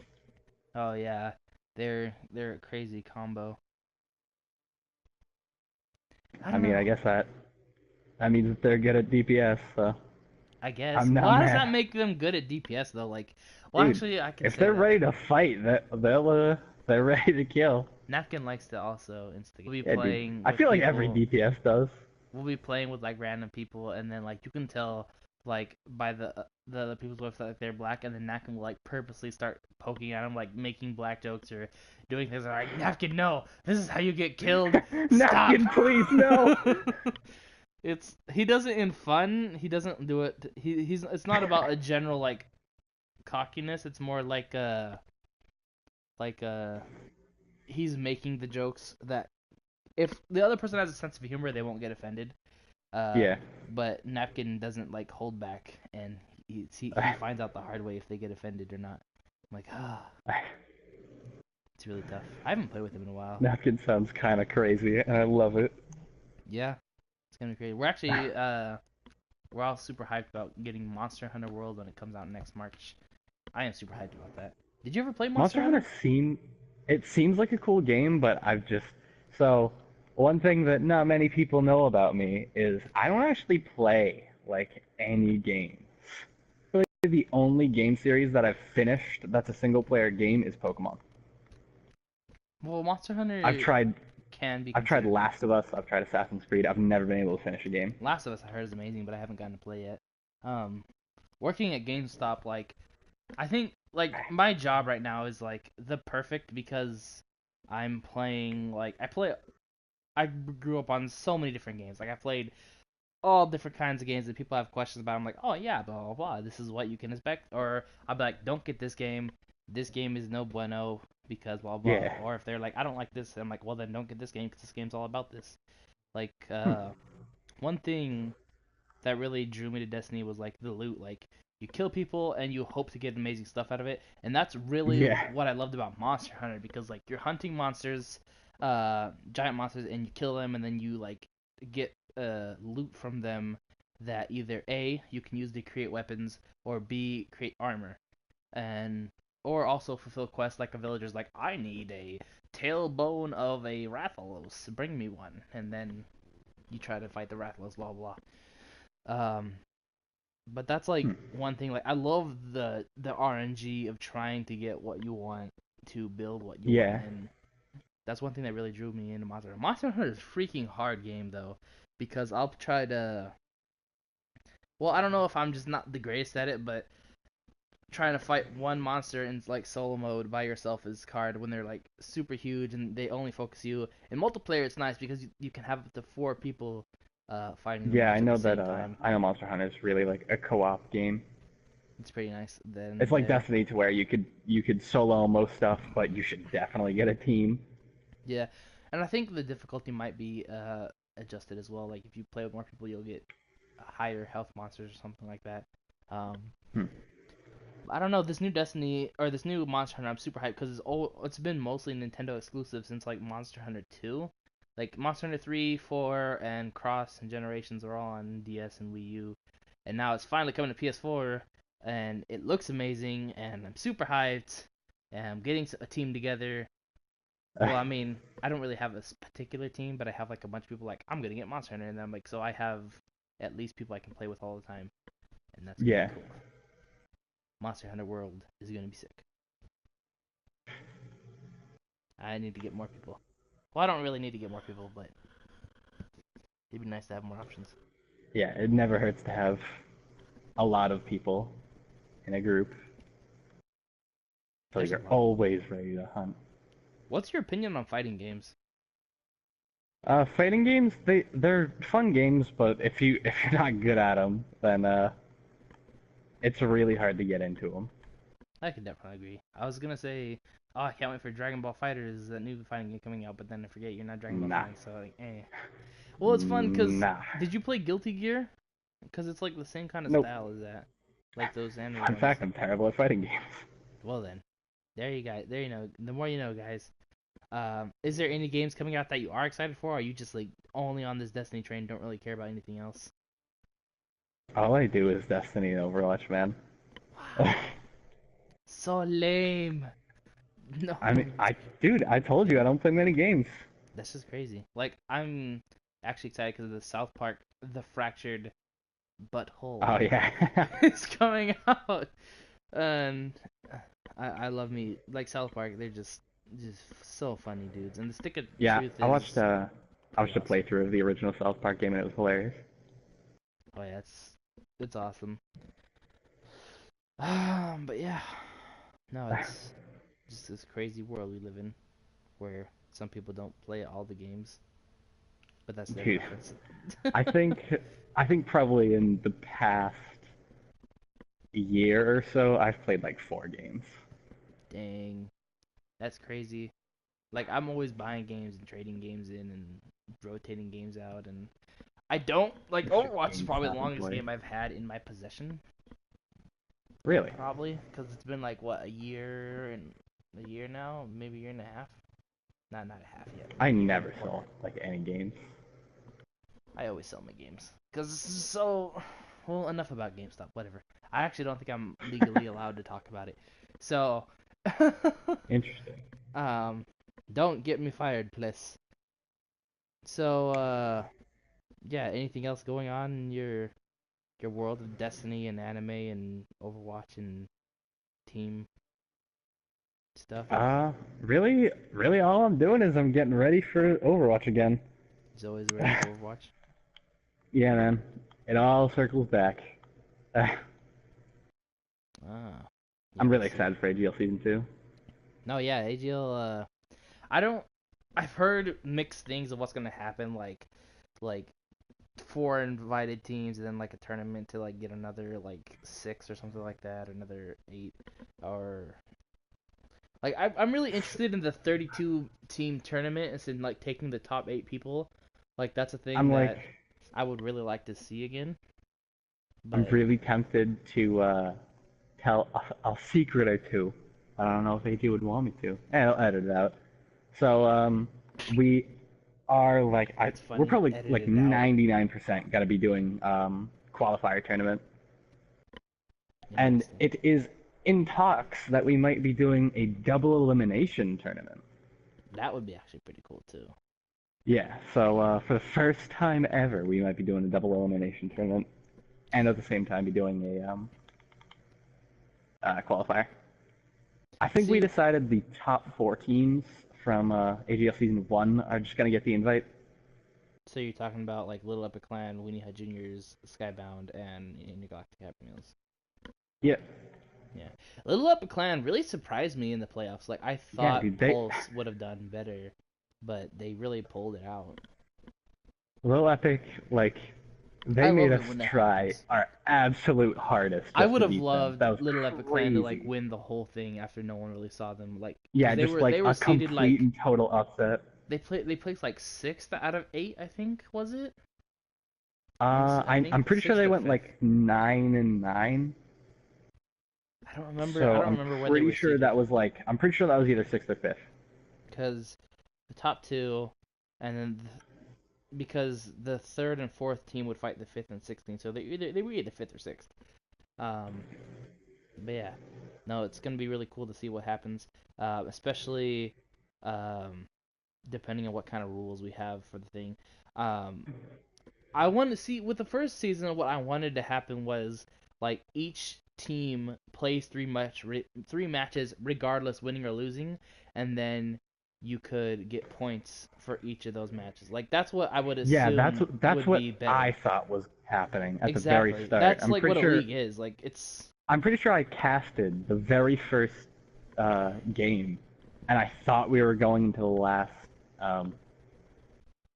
Oh yeah, they're a crazy combo. I I don't mean, know. I guess that means that they're good at DPS, so I guess. I'm Well, not how does mad. that make them good at DPS though? Like, well, Dude, actually, I can if say they're that. ready to fight, they're ready to kill. Napkin likes to also instigate. We'll be Yeah, dude. playing I with feel like every people. DPS does. We'll be playing with like random people, and then like you can tell like by the other people's website like they're black, and then Napkin will like purposely start poking at them, like making black jokes or doing things like Napkin, no, this is how you get killed. Stop. Napkin, please, no! It's he does it in fun. He doesn't do it. He's it's not about a general like cockiness. It's more like he's making the jokes that if the other person has a sense of humor, they won't get offended. Uh, Yeah. but Napkin doesn't like hold back, and he finds out the hard way if they get offended or not. I'm like, it's really tough. I haven't played with him in a while. Napkin sounds kind of crazy, and I love it. Yeah, it's gonna be great. We're actually we're all super hyped about getting Monster Hunter World when it comes out next March. I am super hyped about that. Did you ever play Monster Monster Hunter Hunter? it seems like a cool game, but so one thing that not many people know about me is I don't actually play like any games. Really, the only game series that I've finished that's a single player game is Pokemon. Well, Monster I've Hunter tried can be I've tried considered. Last of Us, I've tried Assassin's Creed, I've never been able to finish a game. Last of Us I heard is amazing, but I haven't gotten to play yet. Um, Working at GameStop, like I think like my job right now is like the perfect because I'm playing like I grew up on so many different games. Like I played all different kinds of games that people have questions about. I'm like, oh yeah, blah blah blah. This is what you can expect. Or I'll be like, don't get this game. This game is no bueno because blah blah. Yeah. Or if they're like, I don't like this, I'm like, well then don't get this game because this game's all about this. Like Hmm. one thing that really drew me to Destiny was like the loot. Like you kill people and you hope to get amazing stuff out of it, and that's really Yeah. what I loved about Monster Hunter because like you're hunting monsters, giant monsters, and you kill them, and then you like get loot from them that either A you can use to create weapons or B create armor, and or also fulfill quests like a villager's like I need a tailbone of a Rathalos, bring me one, and then you try to fight the Rathalos, blah blah. Um, but that's like Hmm. one thing. Like I love the RNG of trying to get what you want to build what you want, Yeah. and that's one thing that really drew me into Monster Hunter. Monster Hunter is a freaking hard game though, because I'll try to. Well, I don't know if I'm just not the greatest at it, but trying to fight one monster in like solo mode by yourself is hard when they're like super huge and they only focus you. In multiplayer, it's nice because you can have up to 4 people fighting the Yeah, I monster at know the that same time. I know Monster Hunter is really like a co-op game. It's pretty nice then It's and like there. Destiny to where you could solo most stuff, but you should definitely get a team. Yeah, and I think the difficulty might be adjusted as well. Like if you play with more people, you'll get higher health monsters or something like that. Um, Hmm. I don't know, this new Destiny or this new Monster Hunter. I'm super hyped because it's been mostly Nintendo exclusive since like Monster Hunter 2. Like Monster Hunter 3, 4, and Cross and Generations are all on DS and Wii U, and now it's finally coming to PS4, and it looks amazing, and I'm super hyped, and I'm getting a team together. Well, I mean, I don't really have a particular team, but I have like a bunch of people like I'm gonna get Monster Hunter, and I'm like, so I have at least people I can play with all the time, and that's gonna be Yeah. cool. Monster Hunter World is gonna be sick. I need to get more people. Well, I don't really need to get more people, but it'd be nice to have more options. Yeah, it never hurts to have a lot of people in a group, so There's a you're lot of people. always ready to hunt. What's your opinion on fighting games? Fighting games, they're fun games, but if you're not good at them, then it's really hard to get into them. I could definitely agree. I was gonna say, oh, I can't wait for Dragon Ball FighterZ, that new fighting game coming out, but then I forget you're not a Dragon Ball Nah, fan, so like, eh. Well, it's fun because nah. did you play Guilty Gear? Because it's like the same kind of Nope. style as that, like those anime Fun ones. fact: I'm terrible at fighting games. Well then, there you guys, there you know. The more you know, guys. Is there any games coming out that you are excited for? Or are you just like only on this Destiny train, don't really care about anything else? All I do is Destiny and Overwatch, man. Wow, so lame. No, I mean, dude, I told you I don't play many games. that's just crazy. Like I'm actually excited because of the South Park, The Fractured Oh Butthole yeah. is coming out, and I love me like South Park. They're just so funny dudes, and the Stick of Yeah, Truth I watched is I pretty watched a awesome. playthrough of the original South Park game and it was hilarious. Oh yeah, it's awesome. But yeah, no, it's just this crazy world we live in, where some people don't play all the games, but that's their Dude, preference. I think I think probably in the past year or so I've played like 4 games. Dang, that's crazy. Like I'm always buying games and trading games in and rotating games out, and I don't like It's just Overwatch is probably the GameStop longest employee. game I've had in my possession, Really? probably because it's been like what a year now, maybe a year and a half. Not a half yet, I maybe a year and never a sold quarter. like any games. I always sell my games because this is so. Well, enough about GameStop. Whatever. I actually don't think I'm legally allowed to talk about it. So, Interesting. um, don't get me fired, please. So, yeah. Anything else going on in your world of Destiny and anime and Overwatch and team stuff? Really all I'm doing is I'm getting ready for Overwatch again. Is always ready for Overwatch. Yeah, man. It all circles back. Ah, I'm yeah. really See. excited for AGL Season 2. No, yeah. AGL. I don't. I've heard mixed things of what's gonna happen. Like 4 invited teams and then like a tournament to like get another like 6 or something like that, or another 8, or like I'm really interested in the 32 team tournament and in like taking the top 8 people. Like that's a thing I'm like, that I would really like to see again. I'm But really tempted to tell a secret or two. I don't know if AG would want me to. I'll edit it out. So, we are like, that's we're funny. probably Edit like it out. 99% gonna be doing qualifier tournament, and Interesting. it is in talks that we might be doing a double elimination tournament. That would be actually pretty cool too. Yeah, so for the first time ever, we might be doing a double elimination tournament, and at the same time be doing a qualifier. I think we See, decided the top 4 teams from AGL Season 1 are just going to get the invite. so you're talking about like Little Epic Clan, Weenie Hut Juniors, Skybound, and Intergalactic Happy Meals. Yeah, Yeah. Little Epic Clan really surprised me in the playoffs. Like, I Yeah, thought dude, they Pulse would have done better, but they really pulled it out. Little Epic, like, I they made love us it when that try happens. our absolute hardest I just would to have beat them. loved That was Little Epic Clan to like crazy. win the whole thing after no one really saw them, like, because Yeah, just like they were a seeded complete like and total upset. they placed like sixth out of eight, I think, was it? I I'm think pretty sure sixth they or went fifth. like 9-9. I don't remember. I So don't I'm remember where they pretty were sure seated that was like I'm pretty sure that was either sixth or fifth. because the top two, and then because the third and fourth team would fight the fifth and 16th, so they were either fifth or sixth. Um, but yeah, no, it's gonna be really cool to see what happens, especially um, depending on what kind of rules we have for the thing. Um, I want to see with the first season. What I wanted to happen was like each team plays three matches regardless, winning or losing, and then you could get points for each of those matches. Like that's what I would Yeah, assume that's would what be I better. thought was happening at the very Exactly. start. That's like what a league is. Like it's I'm pretty sure I casted the very first game, and I thought we were going into um,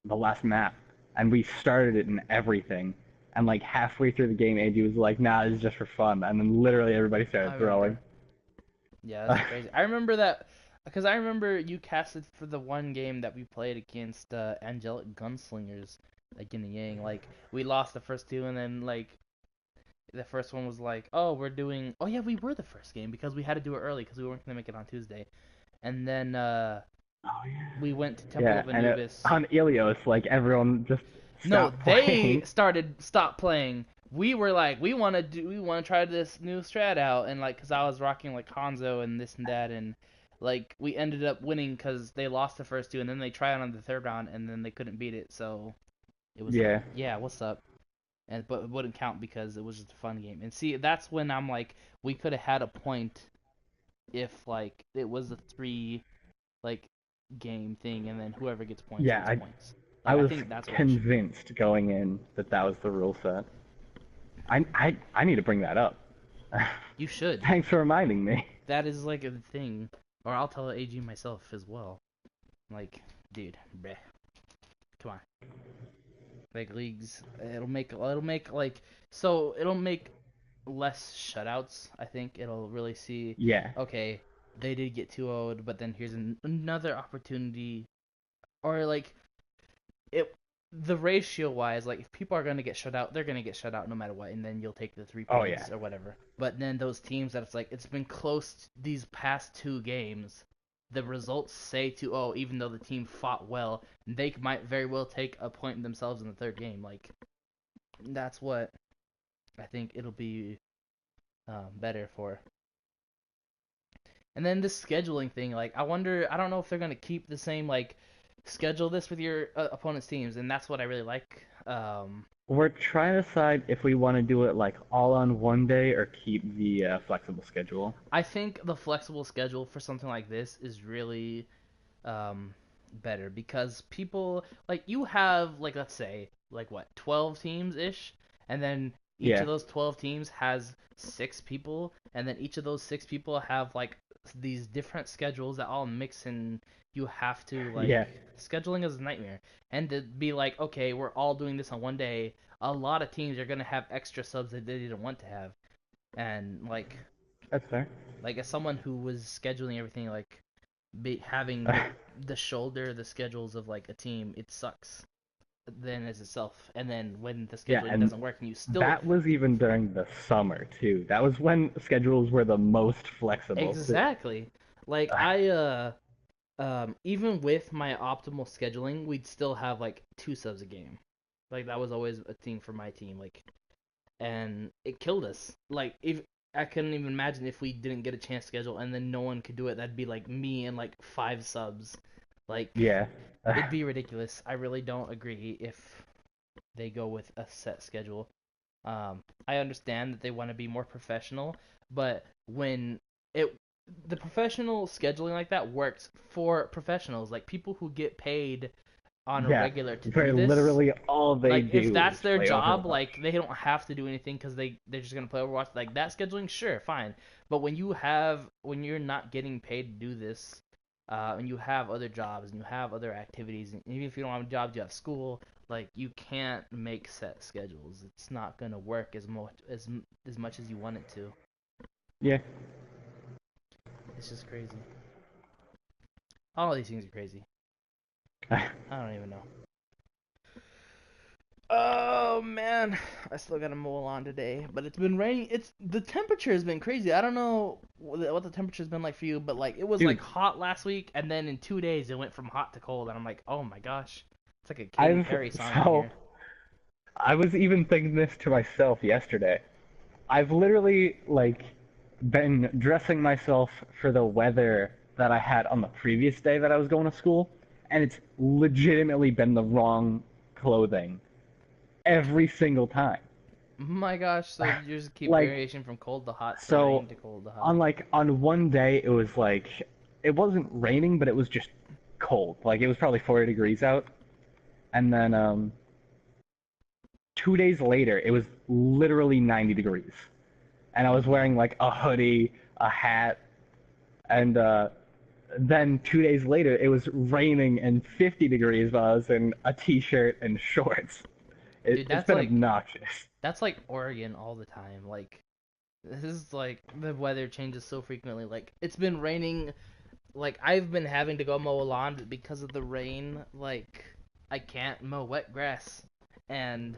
the last map, and we started it and everything. And like halfway through the game, AG was like, "Nah, this is just for fun," and then literally everybody I started throwing. remember. Yeah, that's crazy. I remember that because I remember you casted for the one game that we played against Angelic Gunslingers, like in the Yang. Like we lost the first two, and then like the first one was like, oh, we're doing. Oh yeah, we were the first game because we had to do it early because we weren't gonna make it on Tuesday, and then Oh yeah. we went to Temple Yeah, of and Anubis. on Ilios, like everyone just No, stopped they playing. stopped playing. We were like, we want to try this new strat out, and like, cause I was rocking like Hanzo and this and that, and like we ended up winning cause they lost the first two, and then they tried on the third round, and then they couldn't beat it, so it was like, Yeah. yeah, what's up? And but it wouldn't count because it was just a fun game. And see, that's when I'm like, we could have had a point if like it was a three like game thing, and then whoever gets points Yeah, gets points. I Like I was think that's what it should be. convinced going in that that was the rule set. I need to bring that up. You should. Thanks for reminding me. That is like a thing, or I'll tell AG myself as well. Like, dude, bruh, come on. Like leagues, it'll make like so it'll make less shutouts. I think it'll really see. Yeah. Okay, they did get 2-0'd, but then here's another opportunity, or like it. The ratio wise, like if people are gonna get shut out, they're gonna get shut out no matter what, and then you'll take the three Oh yeah. points or whatever. But then those teams that it's like it's been close these past two games, the results say 2-0, even though the team fought well, they might very well take a point themselves in the third game. Like that's what I think it'll be better for. And then this scheduling thing, like I don't know if they're gonna keep the same like schedule this with your opponent's teams, and that's what I really like. We're trying to decide if we want to do it like all on one day or keep the flexible schedule. I think the flexible schedule for something like this is really um, better because people like you have like let's say like what 12 teams ish, and then each Yeah. of those 12 teams has six people, and then each of those six people have like these different schedules that all mix, and you have to Yeah. like scheduling is a nightmare. And to be like, okay, we're all doing this on one day, a lot of teams are gonna have extra subs that they didn't want to have, and That's fair. like as someone who was scheduling everything, like having the shoulder the schedules of like a team, it sucks then as itself. And then when the Yeah, scheduling and doesn't work and you still that was even during the summer too. That was when schedules were the most flexible too. exactly like I even with my optimal scheduling, we'd still have like two subs a game. Like that was always a thing for my team. Like, and it killed us. Like if I couldn't even imagine if we didn't get a chance to schedule and then no one could do it. That'd be like me and like five subs. Like Yeah. it'd be ridiculous. I really don't agree if they go with a set schedule. I understand that they want to be more professional, but when it the professional scheduling like that works for professionals, like people who get paid on a Yeah. regular to Very do this. literally all they Like if do is that's their play job, Overwatch. like they don't have to do anything because they're just gonna play Overwatch. Like that scheduling, sure, fine. But when you're not getting paid to do this, and you have other jobs and you have other activities, and even if you don't have jobs, you have school. Like you can't make set schedules. It's not gonna work as much as you want it to. Yeah. It's just crazy. All these things are crazy. I don't even know. Oh man, I still got a mole on today, but it's been raining. The temperature has been crazy. I don't know what the temperature's been like for you, but like it was Dude, like hot last week, and then in 2 days it went from hot to cold, and I'm like, oh my gosh, it's like a Katy I've Perry song in so here. I was even thinking this to myself yesterday. I've literally like been dressing myself for the weather that I had on the previous day that I was going to school, and it's legitimately been the wrong clothing every single time. My gosh, so you just keep Like, variation from cold to hot to so rain to cold to hot. on one day it was like it wasn't raining, but it was just cold. Like it was probably 40 degrees out, and then 2 days later it was literally 90 degrees, and I was wearing like a hoodie, a hat, and then 2 days later it was raining and 50 degrees, but I was in a t-shirt and shorts. Dude, It's been obnoxious. that's like Oregon all the time. Like this is like the weather changes so frequently. Like it's been raining. Like I've been having to go mow a lawn, but because of the rain, like I can't mow wet grass, and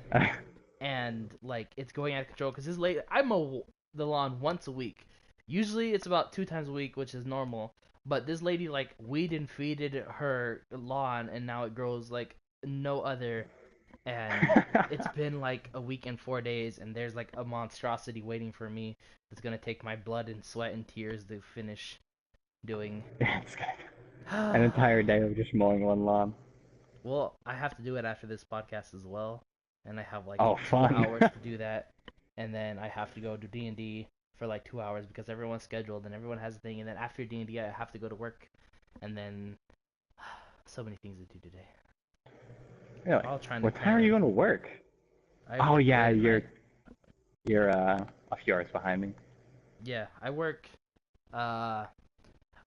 like it's going out of control. Because this late, I mow the lawn once a week. Usually it's about 2 times a week, which is normal. But this lady like weed and feeded her lawn, and now it grows like no other. And it's been like a week and 4 days, and there's like a monstrosity waiting for me that's gonna take my blood and sweat and tears to finish doing. It's an entire day of just mowing one lawn. Well, I have to do it after this podcast as well, and I have like Oh, 2 hours fun. to do that, and then I have to go do D&D for like 2 hours because everyone's scheduled and everyone has a thing, and then after D&D I have to go to work, and then so many things to do today. Really? All trying to What time are plan. you going to work? I Oh work yeah, late at night. you're a few hours behind me. Yeah, I work. Uh,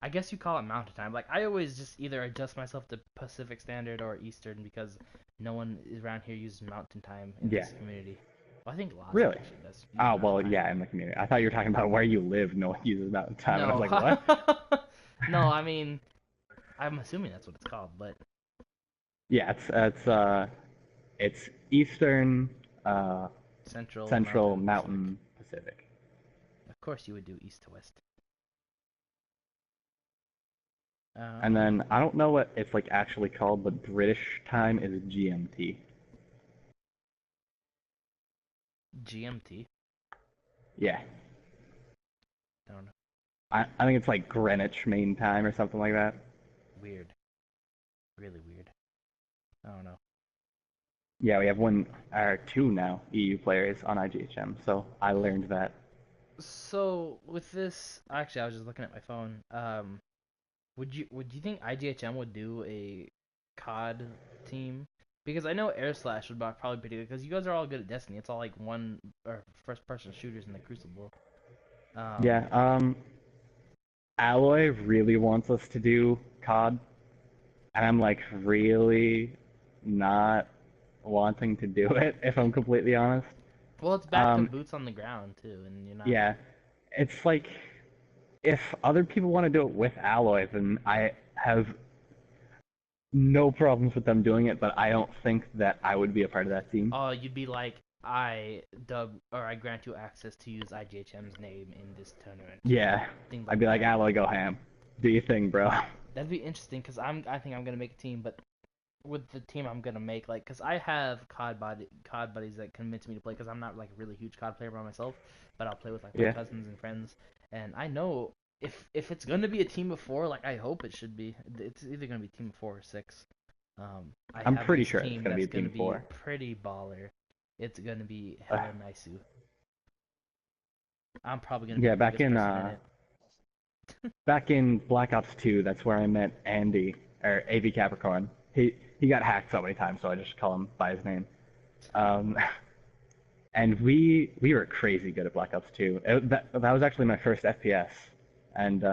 I guess you call it Mountain Time. Like I always just either adjust myself to Pacific Standard or Eastern because no one around here uses Mountain Time in Yeah. this community. Well, I think Logic Really? actually does use Oh Mountain well, Time. yeah, in the community. I thought you were talking about where you live. No one uses Mountain Time, and I was No, like, what? no. I mean, I'm assuming that's what it's called, but Yeah, it's Eastern, uh, Central Central, Mountain Pacific. Mountain, Pacific. Of course, you would do East to West. And Um, then I don't know what it's like actually called, but British time is GMT. GMT. Yeah. I don't know. I think it's like Greenwich Main Time or something like that. Weird. Really weird. I don't know. Yeah, we have one or two now EU players on IGHM, so I learned that. So with this, actually, I was just looking at my phone. Would you think IGHM would do a COD team? Because I know Air Slash would probably be good because you guys are all good at Destiny. It's all like one or first person shooters in the Crucible. Yeah, Um, Alloy really wants us to do COD, and I'm like really not wanting to do it, if I'm completely honest. well, it's back to Um, boots on the ground too, and you're not. yeah, it's like if other people want to do it with Alloy, then I have no problems with them doing it, but I don't think that I would be a part of that team. Oh, you'd be like, I grant you access to use IGHM's name in this tournament. Yeah, Things I'd like be like, that. Alloy, go ham. Do your thing, bro. That'd be interesting because I think I'm gonna make a team, but with the team I'm gonna make, like, cause I have COD buddies that convince me to play, cause I'm not like a really huge COD player by myself, but I'll play with like my Yeah. cousins and friends, and I know if it's gonna be a team of four, like I hope it should be. It's either gonna be team of 4 or 6. I I'm have pretty this sure it's team gonna be that's a gonna team be four. pretty baller. It's gonna be Uh, hella nice. I'm probably gonna be yeah, the biggest person in it. back in Black Ops 2, that's where I met Andy or AV Capricorn. He got hacked so many times, so I just call him by his name. Um, and we were crazy good at Black Ops 2. That was actually my first FPS, and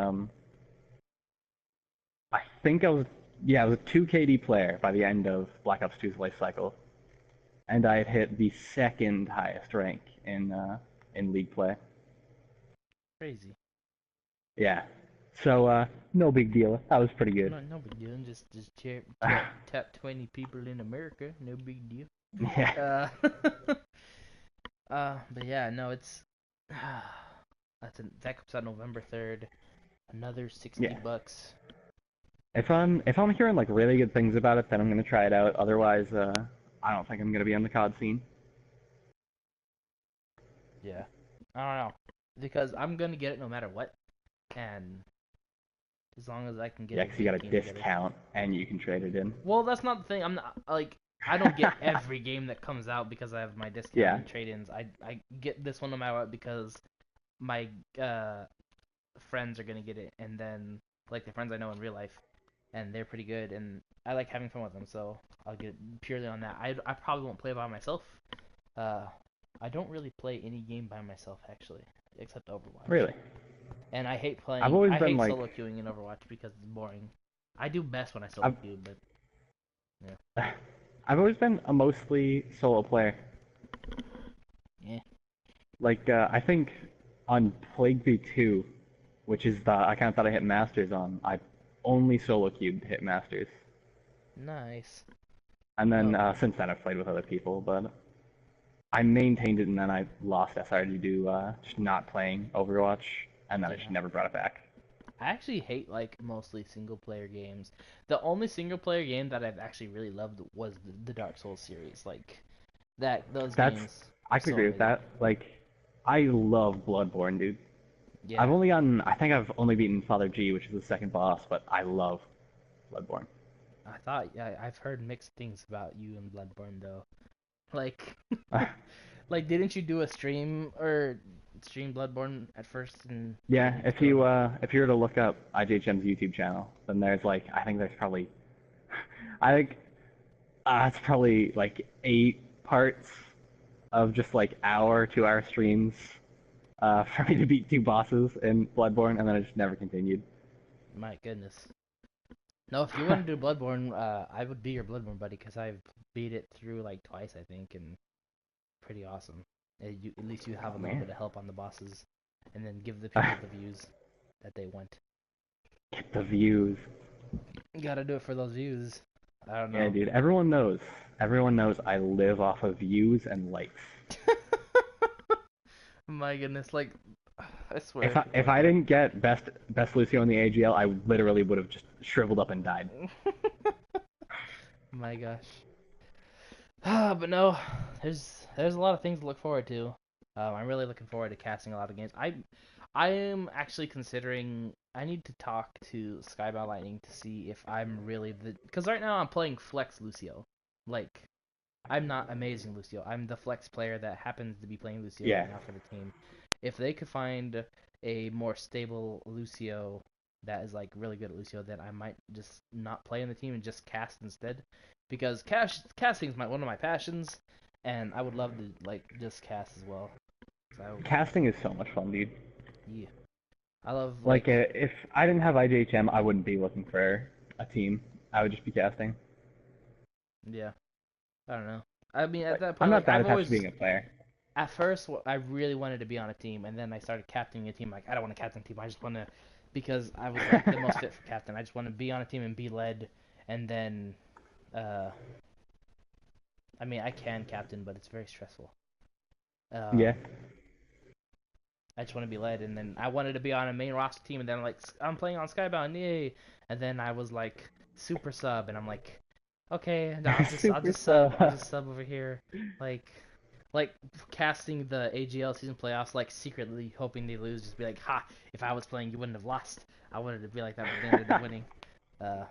I think I was a 2 KD player by the end of Black Ops 2's life cycle, and I had hit the second highest rank in League play. Crazy. Yeah, so no big deal. That was pretty good. No big deal. Just tap 20 people in America. No big deal. Yeah. But yeah, no, it's that comes out November 3rd. Another Yeah. $60. If I'm hearing like really good things about it, then I'm gonna try it out. Otherwise, I don't think I'm gonna be on the COD scene. Yeah. I don't know. Because I'm gonna get it no matter what. And as long as I can get Yeah, a 'cause you got good a team discount and you can trade it in. Well, that's not the thing. I'm not like I don't get every game that comes out because I have my discount Yeah. and trade-ins. I get this one no matter what because my friends are gonna get it, and then like the friends I know in real life, and they're pretty good, and I like having fun with them, so I'll get it purely on that. I probably won't play by myself. Uh, I don't really play any game by myself actually, except Overwatch. Really? And I hate playing. I've always I been hate like solo queuing in Overwatch because it's boring. I do best when I solo queue, but yeah. I've always been a mostly solo player. Yeah. Like I think on Plague V2, which is the account that I hit Masters on, I only solo queued to hit Masters. Nice. And then No. since then I've played with other people, but I maintained it and then I lost SR due to just not playing Overwatch, and then I just Yeah. never brought it back. I actually hate like mostly single player games. The only single player game that I've actually really loved was the Dark Souls series. Like those games I are could so agree with amazing. that. Like, I love Bloodborne, dude. Yeah. I think I've only beaten Father G, which is the second boss, but I love Bloodborne. I've heard mixed things about you and Bloodborne though. Like like didn't you do a stream or stream Bloodborne at first and Yeah, then you just go to if you were to look up IGHM's YouTube channel, then there's like I think there's probably I think it's probably like 8 parts of just like hour, 2 hour streams for me to beat 2 bosses in Bloodborne, and then I just never continued. My goodness. No, if you want to do Bloodborne, I would be your Bloodborne buddy because I've beat it through like twice, I think, and pretty awesome. At least you have a Oh little man. bit of help on the bosses, and then give the people the views that they want. Get the views. You gotta do it for those views. I don't Yeah, know. dude. Everyone knows I live off of views and likes. My goodness, like I If swear. I didn't get best Lucio in the AGL, I literally would have just shriveled up and died. My gosh. But no, there's a lot of things to look forward to. I'm really looking forward to casting a lot of games. I am actually considering. I need to talk to Skybound Lightning to see if I'm really the. Because right now I'm playing Flex Lucio. Like, I'm not amazing Lucio. I'm the Flex player that happens to be playing Lucio Yeah. right now for the team. If they could find a more stable Lucio that is like really good at Lucio, then I might just not play in the team and just cast instead. Because casting is one of my passions, and I would love to like just cast as well. So Casting is so much fun, dude. yeah, I love Like, like if I didn't have IGHM, I wouldn't be looking for a team. I would just be casting. yeah. I don't know. I mean, at Like, that I'm point, not like that I've attached to always being a player. at first I really wanted to be on a team, and then I started captaining a team. Like I don't want to captain a team. I just want to because I was like the most fit for captain. I just want to be on a team and be led, and then uh, I mean I can captain, but it's very stressful. Yeah. I just want to be led, and then I wanted to be on a main roster team, and then like I'm playing on Skybound, yay! And then I was like super sub, and I'm like, okay, I'll Super just sub, I'll sub. just sub over here, like like casting the AGL season playoffs, like secretly hoping they lose, just be like, ha! If I was playing, you wouldn't have lost. I wanted to be like that, but they ended up winning. Uh,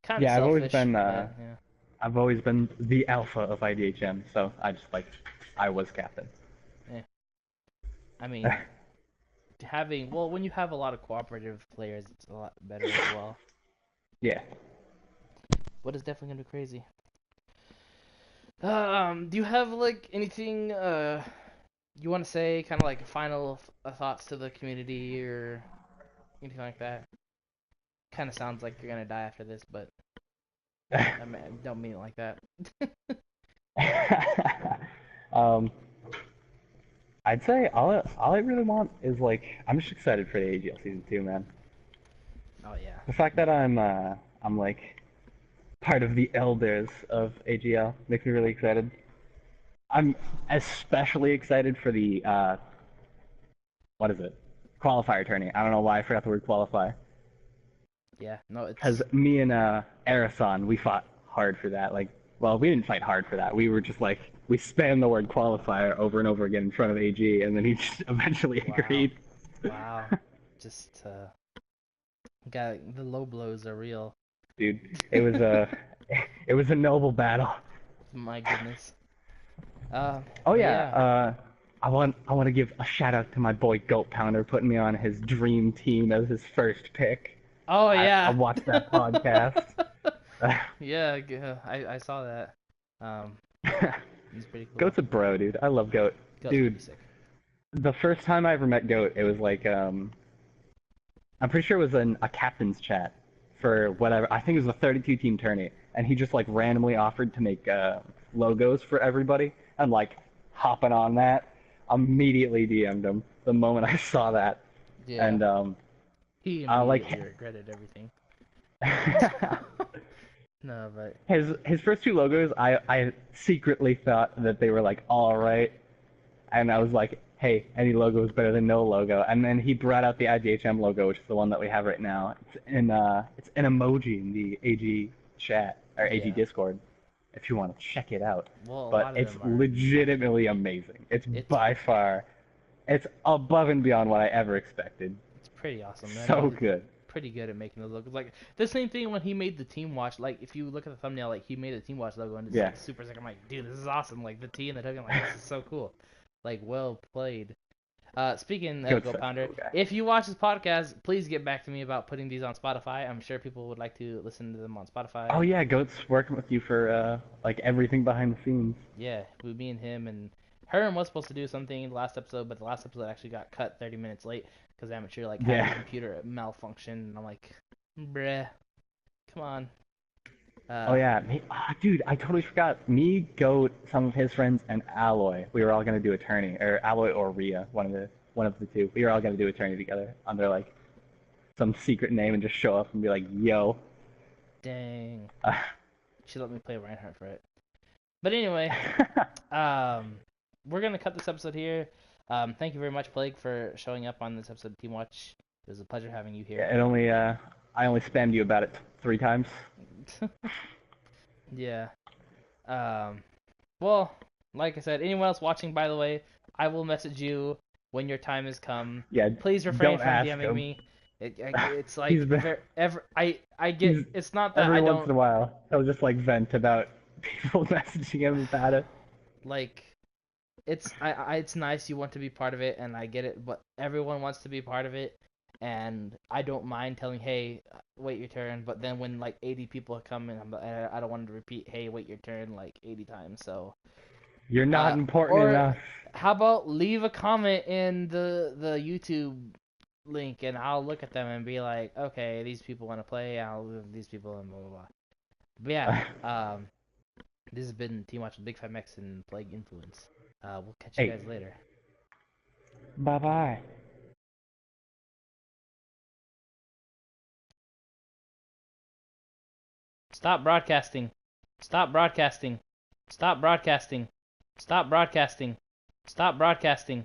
kind of Yeah, selfish, but yeah, I've always been the alpha of IDHM, so I was captain. yeah. I mean, having when you have a lot of cooperative players, it's a lot better as well. Yeah. But it's definitely gonna be crazy. Do you have like anything you want to say, kind of like final thoughts to the community or anything like that? Kind of sounds like you're gonna die after this, but I don't mean it like that. um, I'd say all I really want is like I'm just excited for the AGL season 2, man. Oh yeah. The fact that I'm like part of the elders of AGL makes me really excited. I'm especially excited for the what is it? Qualifier tourney. I don't know why I forgot the word qualifier. Yeah, no, Because it's me and Arason, we fought hard for that. Like, well, we didn't fight hard for that. We were just like, we spammed the word qualifier over and over again in front of AG, and then he just eventually wow, agreed. wow. Just got the low blows are real. Dude, it was a, it was a noble battle. My goodness. Oh But yeah, yeah. I want to give a shout out to my boy Goat Pounder putting me on his dream team as his first pick. Oh I yeah. watched that podcast. Yeah, I saw that. Um, he's pretty cool. Goat's a bro, dude. I love Goat. Goat's Dude, pretty sick. the first time I ever met Goat, it was like I'm pretty sure it was a captain's chat for whatever. I think it was a 32 team tourney, and he just like randomly offered to make logos for everybody. And like hopping on that, immediately DM'd him the moment I saw that, Yeah. and He like immediately regretted everything. No, but his first two logos, I secretly thought that they were like all right, and I was like, hey, any logo is better than no logo. And then he brought out the IGHM logo, which is the one that we have right now. It's an emoji in the AG chat or AG yeah. Discord, if you want to check it out. Well, a But lot of it's them are awesome. legitimately amazing. It's It's by far, it's above and beyond what I ever expected. it's pretty awesome. I mean, So he's good. pretty good at making those logos. Like the same thing when he made the TeamWatch. Like if you look at the thumbnail, like he made a TeamWatch logo and it's Yeah. like super sick. I'm like, dude, this is awesome. Like the T and the token, like this is so cool. Like well played. Speaking of Goat's Go such a Pounder, cool guy. if you watch this podcast, please get back to me about putting these on Spotify. I'm sure people would like to listen to them on Oh Spotify. yeah, Goat's working with you for like everything behind the scenes. Yeah, me and him and Herm was supposed to do something in the last episode, but the last episode actually got cut 30 minutes late because Amateur like had a Yeah. computer malfunction, and I'm like, bruh, come on. Oh Uh, yeah, dude, I totally forgot. Me, Goat, some of his friends, and Alloy. We were all gonna do a tourney, or Alloy or Rhea, one of the two. We were all gonna do a tourney together under like some secret name and just show up and be like, "Yo." dang, Uh, she let me play Reinhardt for it. But anyway, um, we're gonna cut this episode here. Thank you very much, Plague, for showing up on this episode of TeamWatch. It was a pleasure having you here. yeah, I only spammed you about it 3 times. Yeah. Um, well, like I said, anyone else watching, by the way, I will message you when your time has come. Yeah, Please refrain don't from ask DMing him. me. It's He's like been, I get. he's It's not that I every once don't in a while he'll just like vent about people messaging him about it. like. It's nice you want to be part of it, and I get it, but everyone wants to be part of it, and I don't mind telling, hey, wait your turn. But then when like 80 people come in, I don't want to repeat, hey, wait your turn like 80 times. So, You're not important or enough. how about leave a comment in the YouTube link, and I'll look at them and be like, okay, these people want to play. I'll leave these people and blah blah blah. But yeah, this has been Team Watch with Big Fat Mex and Plague Influence. We'll catch you Hey, guys later. bye bye. Stop broadcasting. Stop broadcasting. Stop broadcasting. Stop broadcasting. Stop broadcasting.